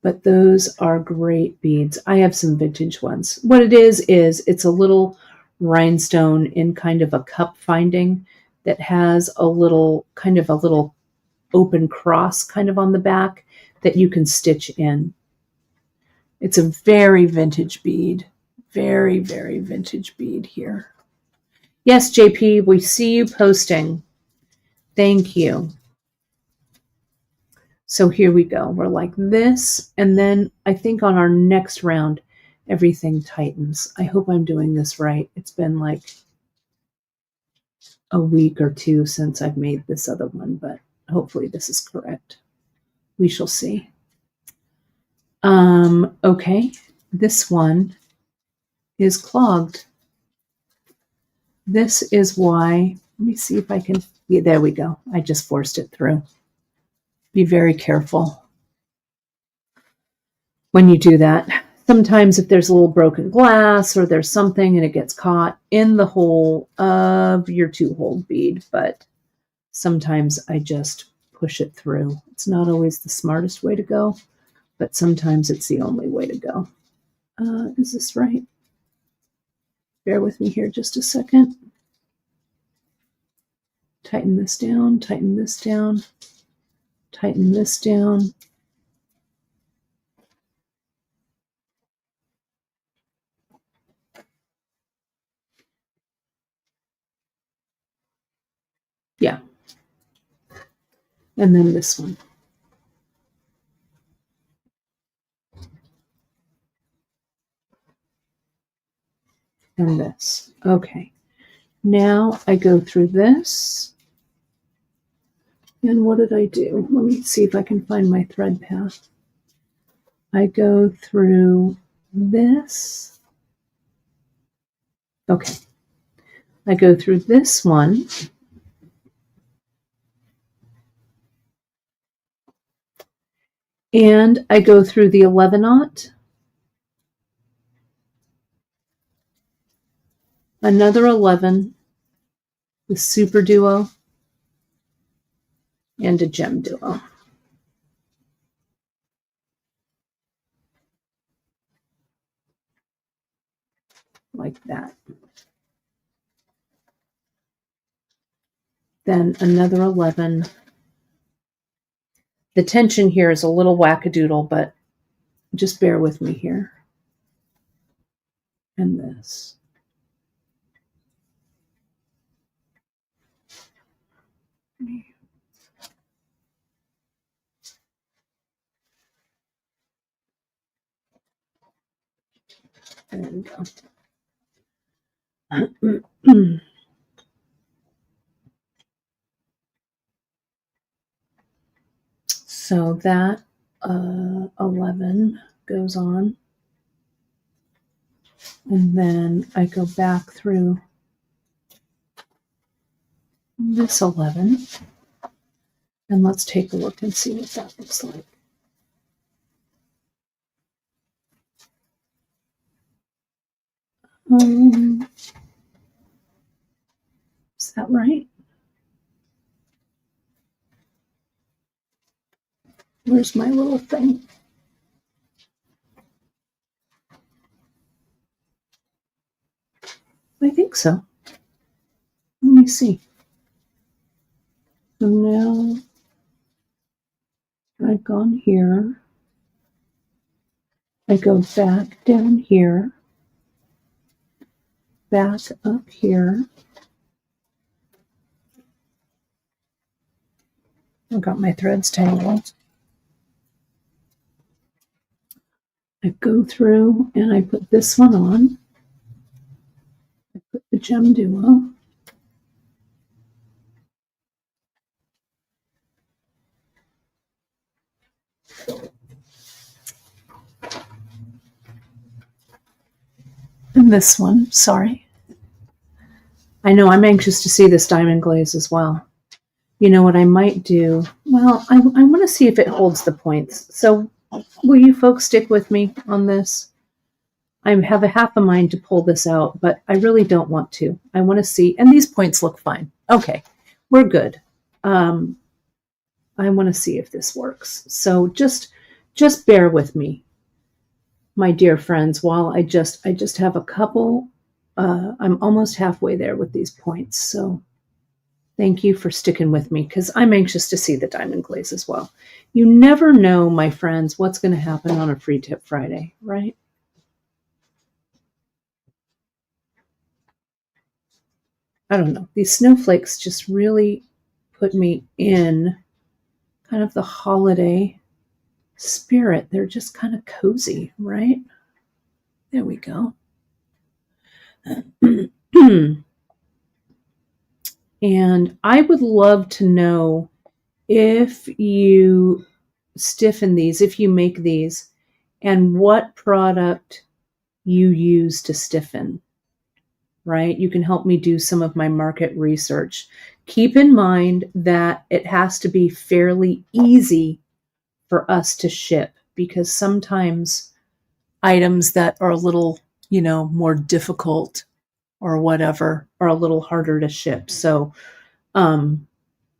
But those are great beads. I have some vintage ones. What it is it's a little rhinestone in kind of a cup finding that has a little open cross kind of on the back that you can stitch in. It's a very vintage bead. Very, very vintage bead here. Yes, JP, we see you posting. Thank you. So here we go. We're like this, and then I think on our next round, everything tightens. I hope I'm doing this right. It's been like a week or two since I've made this other one, but hopefully this is correct. We shall see. Okay, this one is clogged. This is why, let me see if I can, yeah, there we go. I just forced it through. Be very careful when you do that. Sometimes if there's a little broken glass or there's something and it gets caught in the hole of your 2-hole bead, but sometimes I just push it through. It's not always the smartest way to go, but sometimes it's the only way to go. Is this right? Bear with me here just a second. Tighten this down, tighten this down, tighten this down. Yeah. And then this one. And this. Okay. Now I go through this. And what did I do? Let me see if I can find my thread path. I go through this. Okay. I go through this one. And I go through the 11-aught. Another 11 with Super Duo and a GemDuo. Like that. Then another 11. The tension here is a little wackadoodle, but just bear with me here. And this. There we go. So that 11 goes on. And then I go back through this 11. And let's take a look and see what that looks like. Is that right? Where's my little thing? I think so. Let me see. So now I've gone here. I go back down here. back up here. I've got my threads tangled. I go through and I put this one on. I put the GemDuo. And this one, sorry. I know I'm anxious to see this diamond glaze as well. You know what I might do? Well, I want to see if it holds the points. So will you folks stick with me on this? I have a half a mind to pull this out, but I really don't want to. I want to see, and these points look fine. Okay, we're good. I want to see if this works. So just bear with me, my dear friends, while I just have a couple. I'm almost halfway there with these points. So thank you for sticking with me because I'm anxious to see the diamond glaze as well. You never know, my friends, what's going to happen on a Free Tip Friday, right? I don't know. These snowflakes just really put me in kind of the holiday spirit. They're just kind of cozy, right? There we go. And I would love to know if you stiffen these, if you make these, and what product you use to stiffen, right? You can help me do some of my market research. Keep in mind that it has to be fairly easy for us to ship because sometimes items that are a little, more difficult or whatever are a little harder to ship. So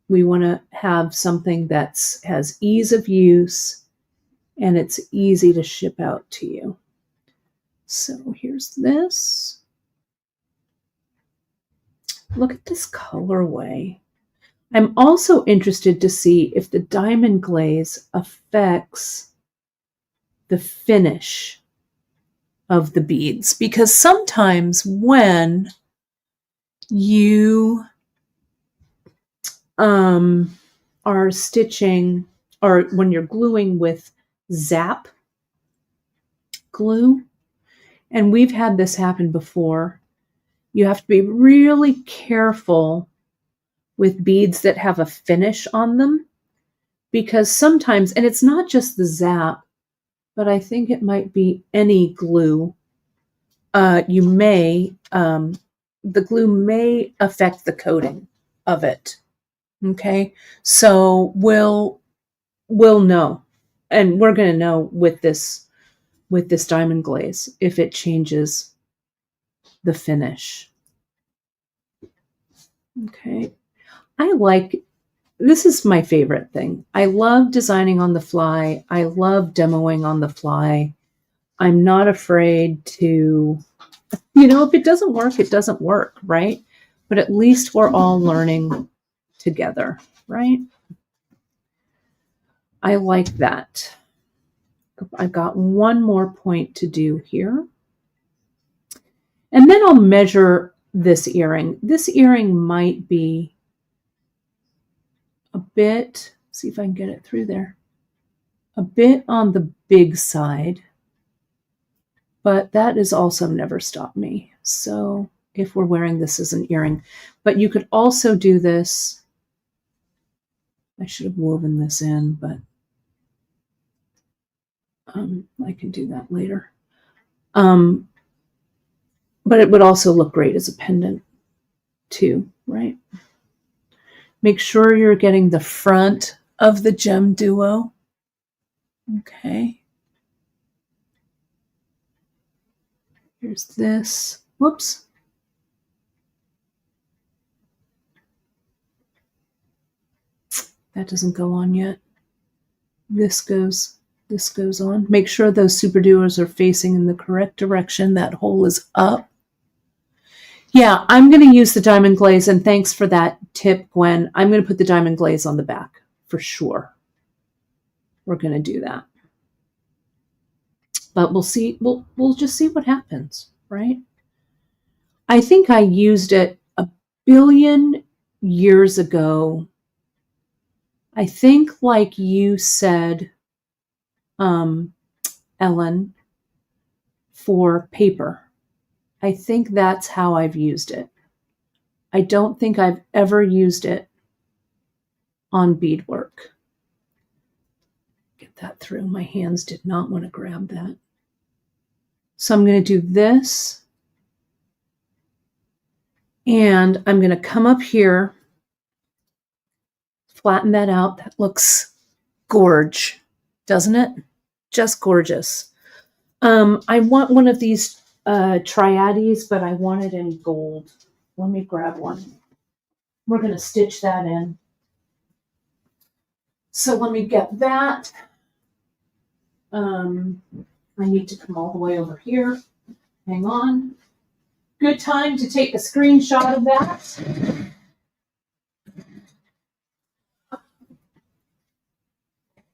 we want to have something that has ease of use and it's easy to ship out to you. So here's this. Look at this colorway. I'm also interested to see if the diamond glaze affects the finish of the beads, because sometimes when you are stitching or when you're gluing with zap glue, and we've had this happen before, you have to be really careful with beads that have a finish on them because sometimes, and it's not just the zap, but I think it might be any glue, the glue may affect the coating of it. Okay, so we'll know, and we're going to know with this diamond glaze if it changes the finish. Okay, this is my favorite thing. I love designing on the fly. I love demoing on the fly. I'm not afraid to, if it doesn't work, it doesn't work, right? But at least we're all learning together, right? I like that. I've got one more point to do here. And then I'll measure this earring. This earring might be a bit, see if I can get it through there, a bit on the big side, but that has also never stopped me. So if we're wearing this as an earring, but you could also do this. I should have woven this in, but I can do that later. But it would also look great as a pendant too, right? Make sure you're getting the front of the GemDuo. Okay. Here's this. Whoops. That doesn't go on yet. This goes on. Make sure those super duos are facing in the correct direction. That hole is up. Yeah, I'm going to use the diamond glaze, and thanks for that tip, Gwen. I'm going to put the diamond glaze on the back for sure. We're going to do that. But we'll see. We'll just see what happens, right? I think I used it a billion years ago. I think, like you said, Ellen, for paper. I think that's how I've used it. I don't think I've ever used it on beadwork. Get that through. My hands did not want to grab that. So I'm going to do this. And I'm going to come up here, flatten that out. That looks gorge, doesn't it? Just gorgeous. I want one of these triades, but I want it in gold. Let me grab one. We're going to stitch that in. So let me get that. I need to come all the way over here. Hang on. Good time to take a screenshot of that.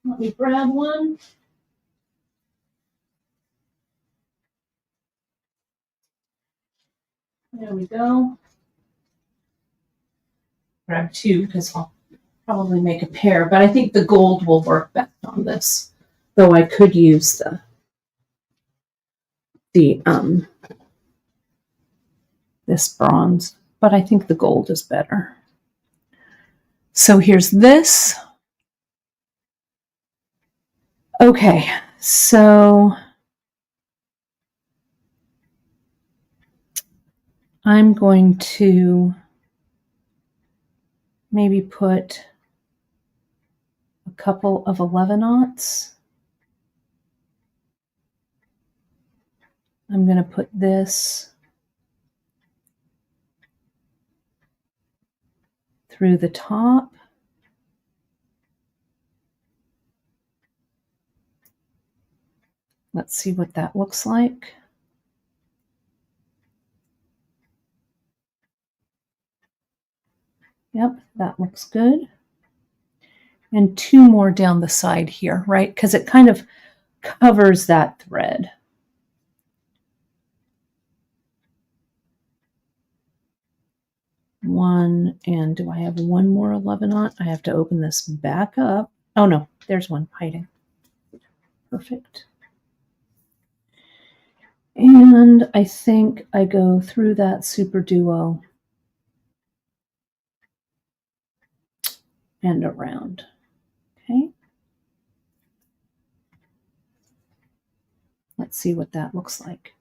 Let me grab one. There we go. Grab two because I'll probably make a pair, but I think the gold will work best on this. Though I could use the this bronze, but I think the gold is better. So here's this. Okay, so I'm going to maybe put a couple of 11/aughts. I'm going to put this through the top. Let's see what that looks like. Yep, that looks good. And two more down the side here, right? Because it kind of covers that thread. One, and do I have one more 11/aught? I have to open this back up. Oh no, there's one hiding. Perfect. And I think I go through that Super Duo and around. Okay. Let's see what that looks like.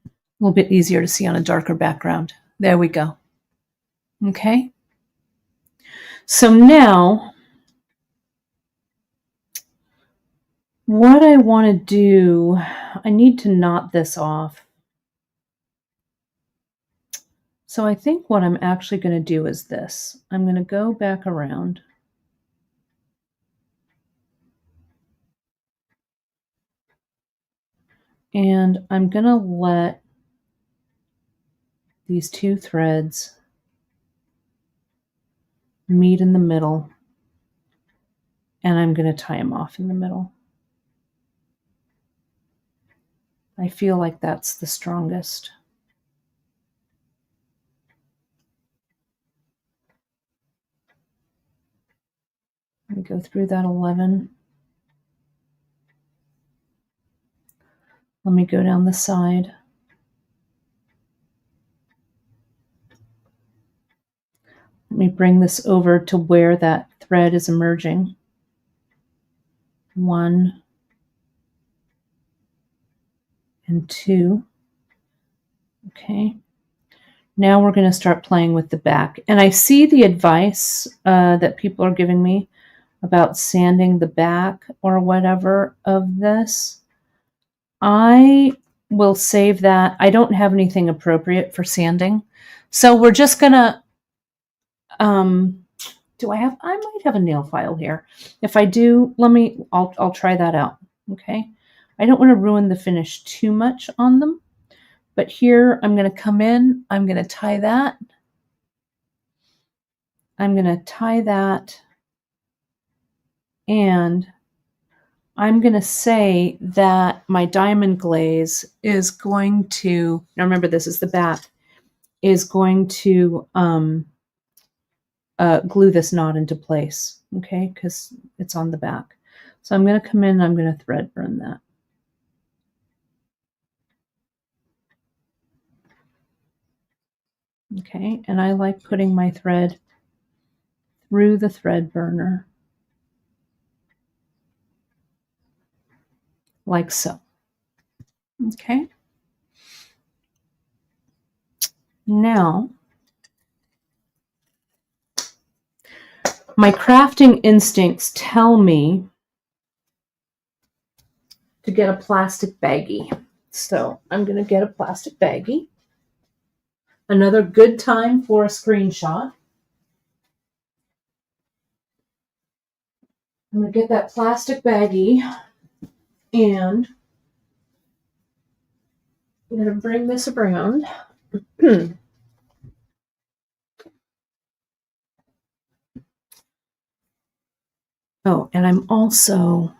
A little bit easier to see on a darker background. There we go. Okay. So now what I want to do, I need to knot this off. So I think what I'm actually going to do is this. I'm going to go back around. And I'm going to let these two threads meet in the middle. And I'm going to tie them off in the middle. I feel like that's the strongest. Let me go through that 11. Let me go down the side. Let me bring this over to where that thread is emerging. 1 and 2. Okay. Now we're going to start playing with the back. And I see the advice that people are giving me about sanding the back or whatever of this. I will save that. I don't have anything appropriate for sanding. So we're just going to, I might have a nail file here. If I do, I'll try that out. Okay. I don't want to ruin the finish too much on them. But here I'm going to come in, I'm going to tie that. I'm going to tie that. And I'm going to say that my diamond glaze is going to, now remember this is the back, is going to glue this knot into place, okay, because it's on the back. So I'm going to come in and I'm going to thread burn that. Okay, and I like putting my thread through the thread burner, like so. Okay. Now, my crafting instincts tell me to get a plastic baggie. So I'm going to get a plastic baggie. Another good time for a screenshot. I'm going to get that plastic baggie and I'm going to bring this around. Oh, and I'm also,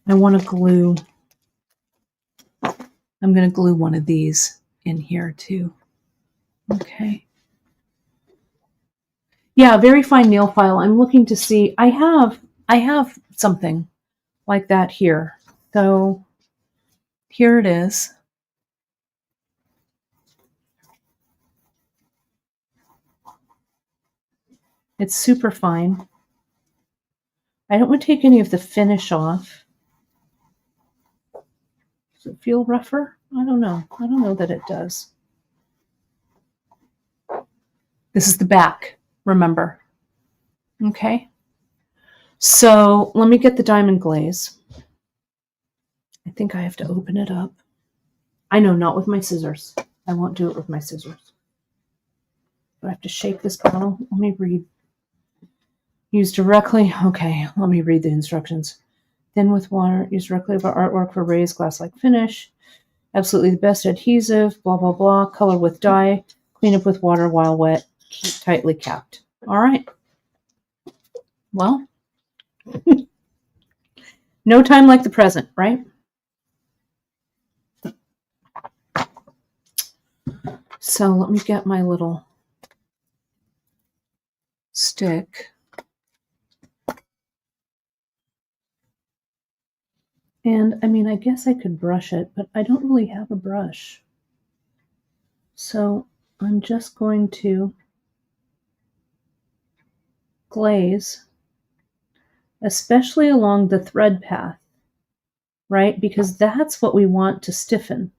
I want to glue, I'm going to glue one of these in here too. Okay. Yeah, very fine nail file. I'm looking to see, I have something like that here. So here it is. It's super fine. I don't want to take any of the finish off. Does it feel rougher? I don't know. I don't know that it does. This is the back, remember. Okay. So let me get the diamond glaze. I think I have to open it up. I know, not with my scissors. I won't do it with my scissors. But I have to shake this bottle. Let me read. Use directly. Okay, let me read the instructions. Thin with water. Use directly over artwork for raised glass-like finish. Absolutely the best adhesive. Blah, blah, blah. Color with dye. Clean up with water while wet. Keep tightly capped. All right. Well, no time like the present, right? So let me get my little stick. And I mean, I guess I could brush it, but I don't really have a brush. So I'm just going to glaze, especially along the thread path, right? Because that's what we want to stiffen,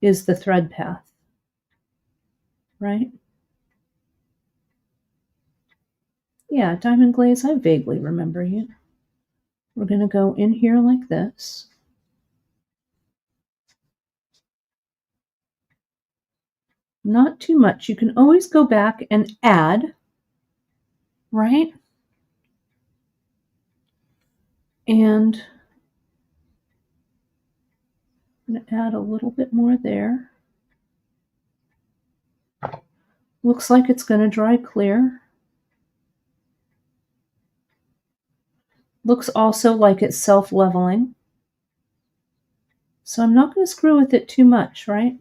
is the thread path, right? Yeah, diamond glaze, I vaguely remember it. We're going to go in here like this. Not too much. You can always go back and add, right? And I'm going to add a little bit more there. Looks like it's going to dry clear. Looks also like it's self-leveling. So I'm not going to screw with it too much, right?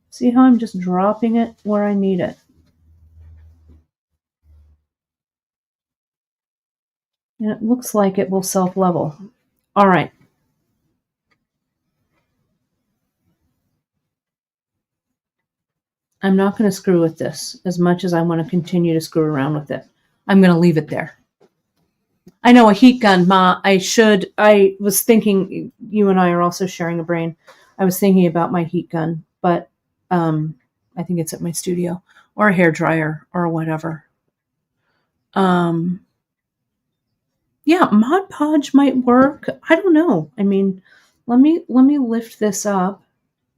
See how I'm just dropping it where I need it. And it looks like it will self-level. All right. I'm not going to screw with this as much as I want to continue to screw around with it. I'm going to leave it there. I know, a heat gun, Ma. I was thinking, you and I are also sharing a brain. I was thinking about my heat gun, but I think it's at my studio, or a hairdryer or whatever. Yeah, Mod Podge might work. I don't know. I mean, let me lift this up.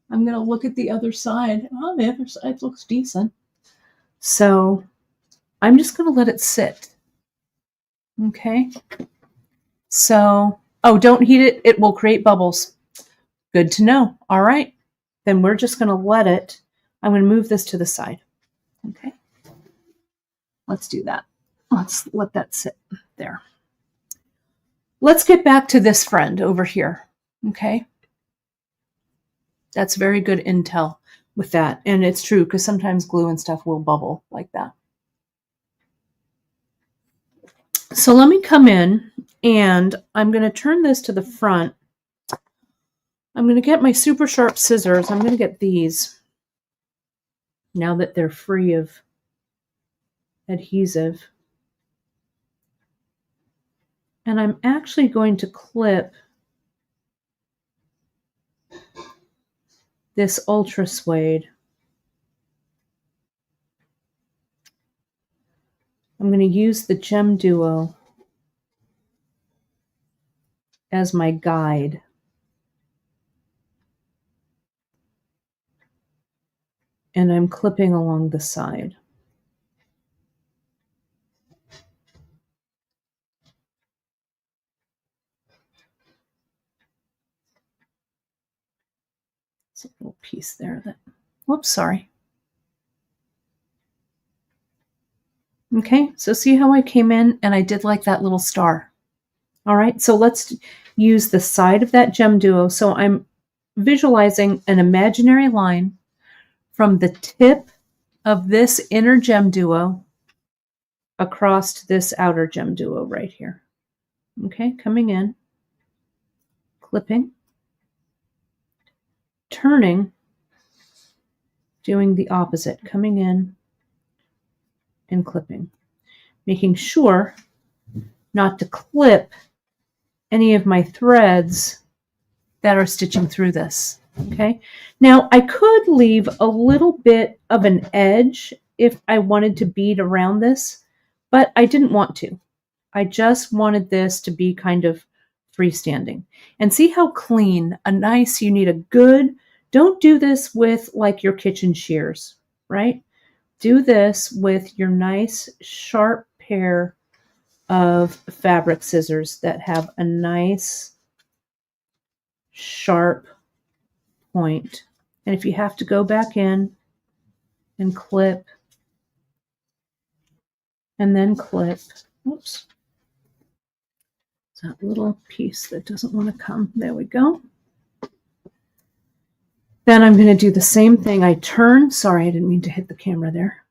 I'm going to look at the other side. Oh, the other side looks decent. So I'm just going to let it sit. Okay. So, oh, don't heat it. It will create bubbles. Good to know. All right. Then we're just going to let it. I'm going to move this to the side. Okay. Let's do that. Let's let that sit there. Let's get back to this friend over here. Okay. That's very good intel with that. And it's true because sometimes glue and stuff will bubble like that. So let me come in and I'm going to turn this to the front. I'm going to get my super sharp scissors. I'm going to get these now that they're free of adhesive. And I'm actually going to clip this UltraSuede. I'm going to use the GemDuo as my guide. And I'm clipping along the side. There's a little piece there that, whoops, sorry. Okay, so see how I came in and I did like that little star. All right, so let's use the side of that GemDuo. So I'm visualizing an imaginary line from the tip of this inner GemDuo across to this outer GemDuo right here. Okay, coming in, clipping, turning, doing the opposite, coming in and clipping, making sure not to clip any of my threads that are stitching through this. Okay, now I could leave a little bit of an edge if I wanted to bead around this, but I didn't want to. I just wanted this to be kind of freestanding. And see how clean, you need a good, don't do this with like your kitchen shears, right? Do this with your nice sharp pair of fabric scissors that have a nice sharp point. And if you have to go back in and clip and then clip, oops, that little piece that doesn't want to come. There we go. Then I'm going to do the same thing. I turn, sorry, I didn't mean to hit the camera there.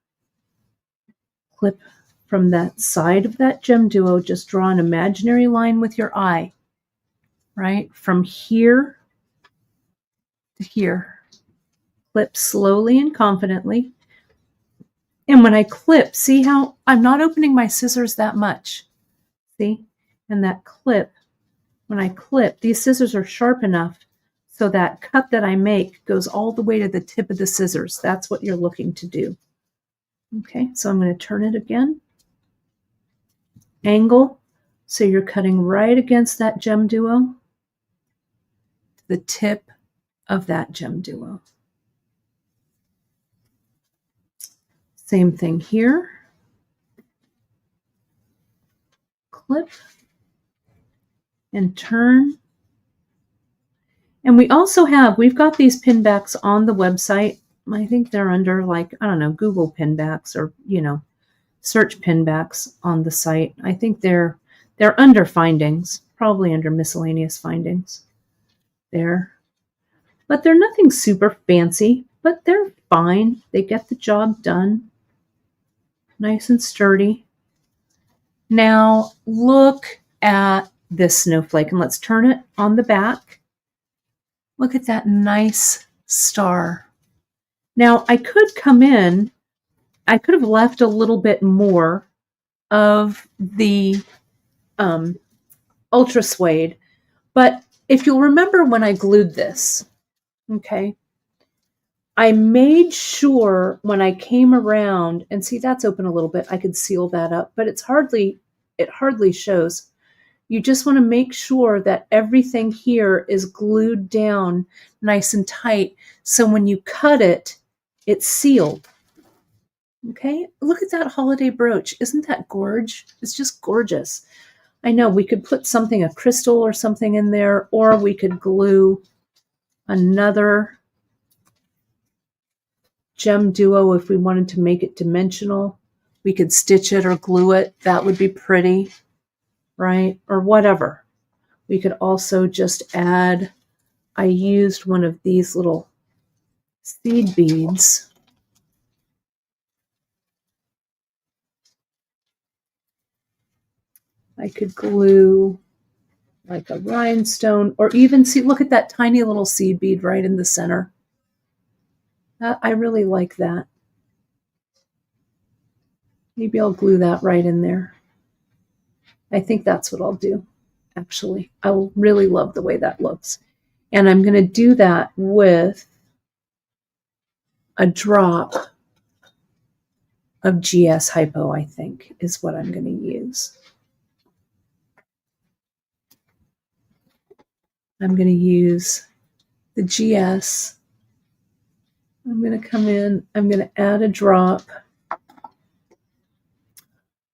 Clip from that side of that GemDuo, just draw an imaginary line with your eye, right? From here to here. Clip slowly and confidently. And when I clip, see how I'm not opening my scissors that much. See? And that clip, when I clip, these scissors are sharp enough so that cut that I make goes all the way to the tip of the scissors. That's what you're looking to do. Okay, so I'm going to turn it again. Angle, so you're cutting right against that GemDuo, the tip of that GemDuo. Same thing here. Clip and turn. And we also we've got these pin backs on the website. I think they're under like, I don't know, Google pin backs or, you know, search pin backs on the site. I think they're under findings, probably under miscellaneous findings there. But they're nothing super fancy, but they're fine. They get the job done. Nice and sturdy. Now look at this snowflake and let's turn it on the back. Look at that nice star. Now I could come in, I could have left a little bit more of the UltraSuede, but if you'll remember when I glued this, okay, I made sure when I came around, and see that's open a little bit, I could seal that up, but it hardly shows. You just want to make sure that everything here is glued down nice and tight, so when you cut it, it's sealed. Okay, look at that holiday brooch. Isn't that gorge? It's just gorgeous. I know we could put something, a crystal or something in there, or we could glue another GemDuo if we wanted to make it dimensional. We could stitch it or glue it. That would be pretty, right? Or whatever. We could also just add, I used one of these little seed beads. I could glue like a rhinestone, or even see, look at that tiny little seed bead right in the center. I really like that. Maybe I'll glue that right in there. I think that's what I'll do, actually. I will really love the way that looks. And I'm going to do that with a drop of GS Hypo, I think, is what I'm going to use. I'm going to use the GS. I'm going to come in. I'm going to add a drop. I'm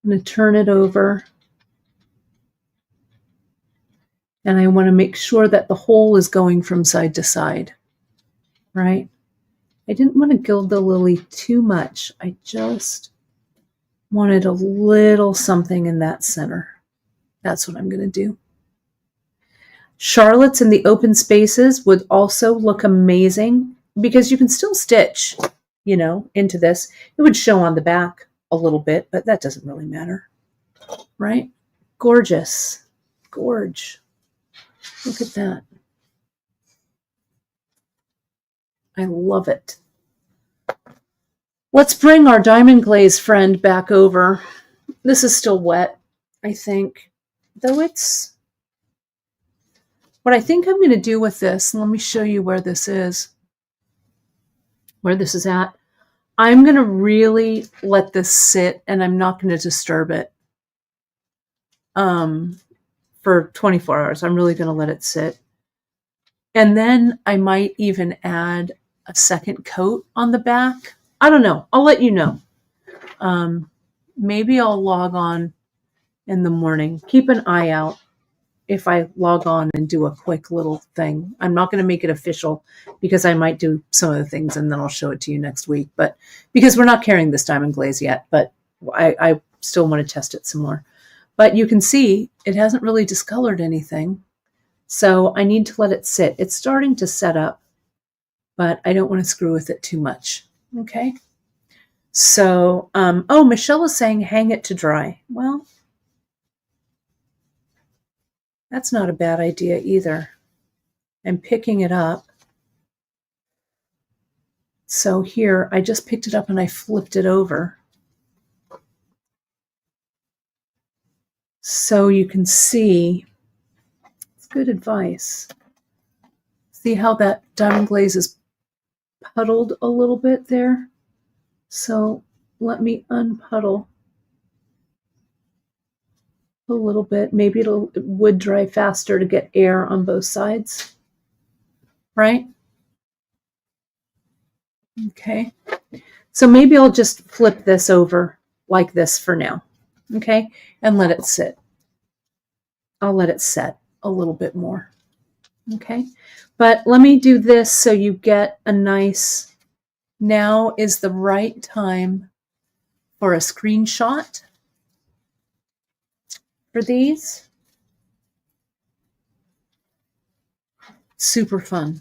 going to turn it over. And I want to make sure that the hole is going from side to side, right? I didn't want to gild the lily too much. I just wanted a little something in that center. That's what I'm going to do. Charlottes in the open spaces would also look amazing because you can still stitch, you know, into this. It would show on the back a little bit, but that doesn't really matter, right? Gorgeous. Gorge. Look at that. I love it. Let's bring our diamond glaze friend back over. This is still wet, I think. Though it's... What I think I'm going to do with this, let me show you where this is. Where this is at. I'm going to really let this sit, and I'm not going to disturb it for 24 hours. I'm really going to let it sit. And then I might even add a second coat on the back. I don't know. I'll let you know. Maybe I'll log on in the morning. Keep an eye out if I log on and do a quick little thing. I'm not going to make it official because I might do some of the things and then I'll show it to you next week. But because we're not carrying this diamond glaze yet, but I still want to test it some more. But you can see it hasn't really discolored anything. So I need to let it sit. It's starting to set up, but I don't want to screw with it too much. Okay. So, oh, Michelle is saying hang it to dry. Well, that's not a bad idea either. I'm picking it up. So here, I just picked it up and I flipped it over. So you can see, it's good advice. See how that diamond glaze is puddled a little bit there? So let me unpuddle a little bit. Maybe it would dry faster to get air on both sides, right? Okay. So maybe I'll just flip this over like this for now, okay? And let it sit. I'll let it set a little bit more, okay? But let me do this so you get a nice... Now is the right time for a screenshot for these. Super fun.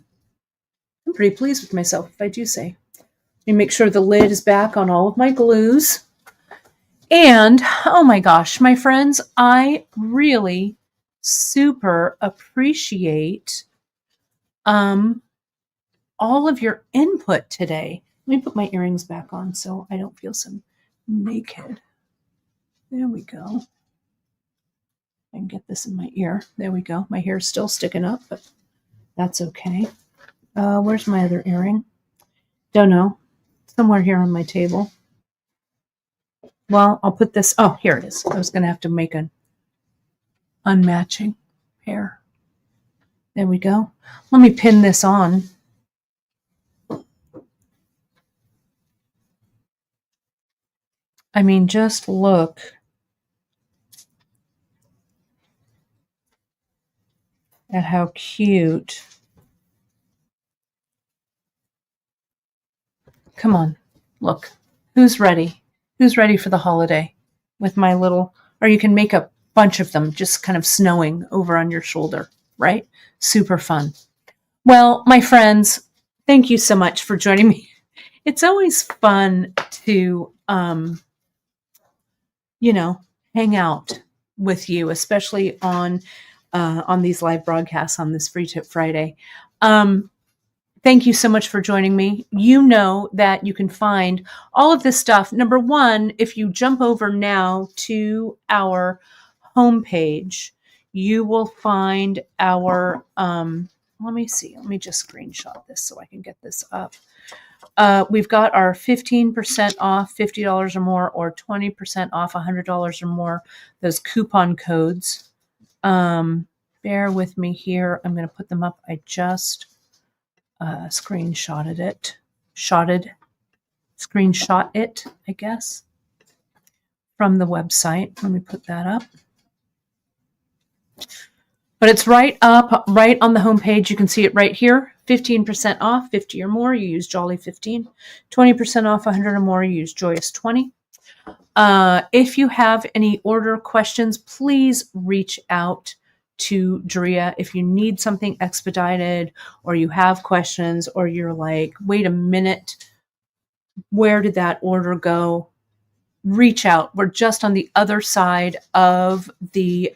I'm pretty pleased with myself, if I do say. Let me make sure the lid is back on all of my glues. And, oh my gosh, my friends, I really super appreciate all of your input today. Let me put my earrings back on so I don't feel so naked. There we go. I can get this in my ear. There we go. My hair's still sticking up, but that's okay. Where's my other earring? Don't know. Somewhere here on my table. Well, I'll put this. Oh, here it is. I was going to have to make an unmatching pair. There we go. Let me pin this on. I mean, just look at how cute. Come on, look. Who's ready? Who's ready for the holiday with my little, or you can make a bunch of them just kind of snowing over on your shoulder, right? Super fun. Well, my friends, thank you so much for joining me. It's always fun to, hang out with you, especially on these live broadcasts on this Free Tip Friday. Thank you so much for joining me. You know that you can find all of this stuff. Number one, if you jump over now to our homepage, you will find our, let me see, let me just screenshot this so I can get this up. We've got our 15% off $50 or more, or 20% off $100 or more, those coupon codes. Bear with me here. I'm going to put them up. I just screenshot it, I guess, from the website. Let me put that up. But it's right up, right on the homepage. You can see it right here. 15% off, 50 or more, you use Jolly 15. 20% off, 100 or more, you use Joyous 20. If you have any order questions, please reach out to Drea. If you need something expedited, or you have questions, or you're like, wait a minute, where did that order go? Reach out. We're just on the other side of the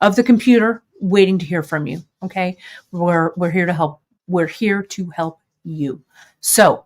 computer, waiting to hear from you. Okay, we're here to help. We're here to help you. So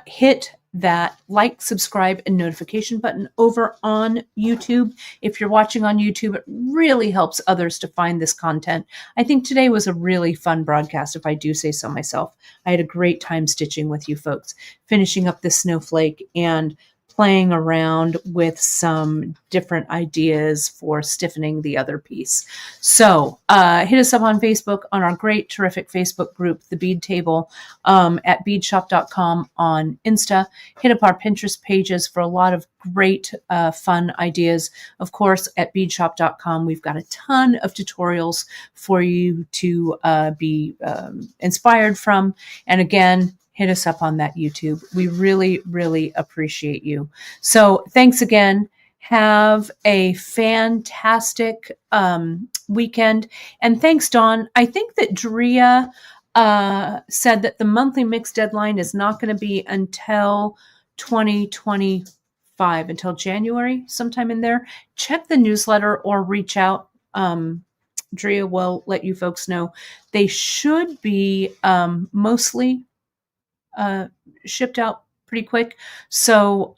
hit that like, subscribe, and notification button over on YouTube. If you're watching on YouTube, it really helps others to find this content. I think today was a really fun broadcast, if I do say so myself. I had a great time stitching with you folks, finishing up this snowflake and playing around with some different ideas for stiffening the other piece. So hit us up on Facebook, on our great, terrific Facebook group, The Bead Table, at beadshop.com on Insta. Hit up our Pinterest pages for a lot of great, fun ideas. Of course, at beadshop.com, we've got a ton of tutorials for you to be inspired from. And again, hit us up on that YouTube. We really, really appreciate you. So thanks again. Have a fantastic weekend. And thanks, Dawn. I think that Drea said that the monthly mix deadline is not going to be until 2025, until January, sometime in there. Check the newsletter or reach out. Drea will let you folks know. They should be mostly shipped out pretty quick. So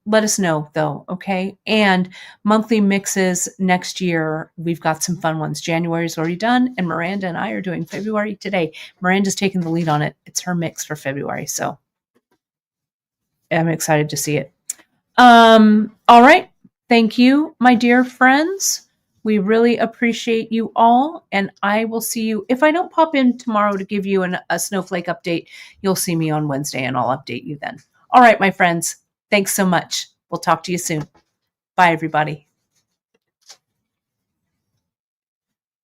let us know though, okay? And monthly mixes next year, we've got some fun ones. January's already done, and Miranda and I are doing February today. Miranda's taking the lead on it. It's her mix for February, so I'm excited to see it. All right. Thank you, my dear friends. We really appreciate you all, and I will see you. If I don't pop in tomorrow to give you a snowflake update, you'll see me on Wednesday, and I'll update you then. All right, my friends. Thanks so much. We'll talk to you soon. Bye, everybody.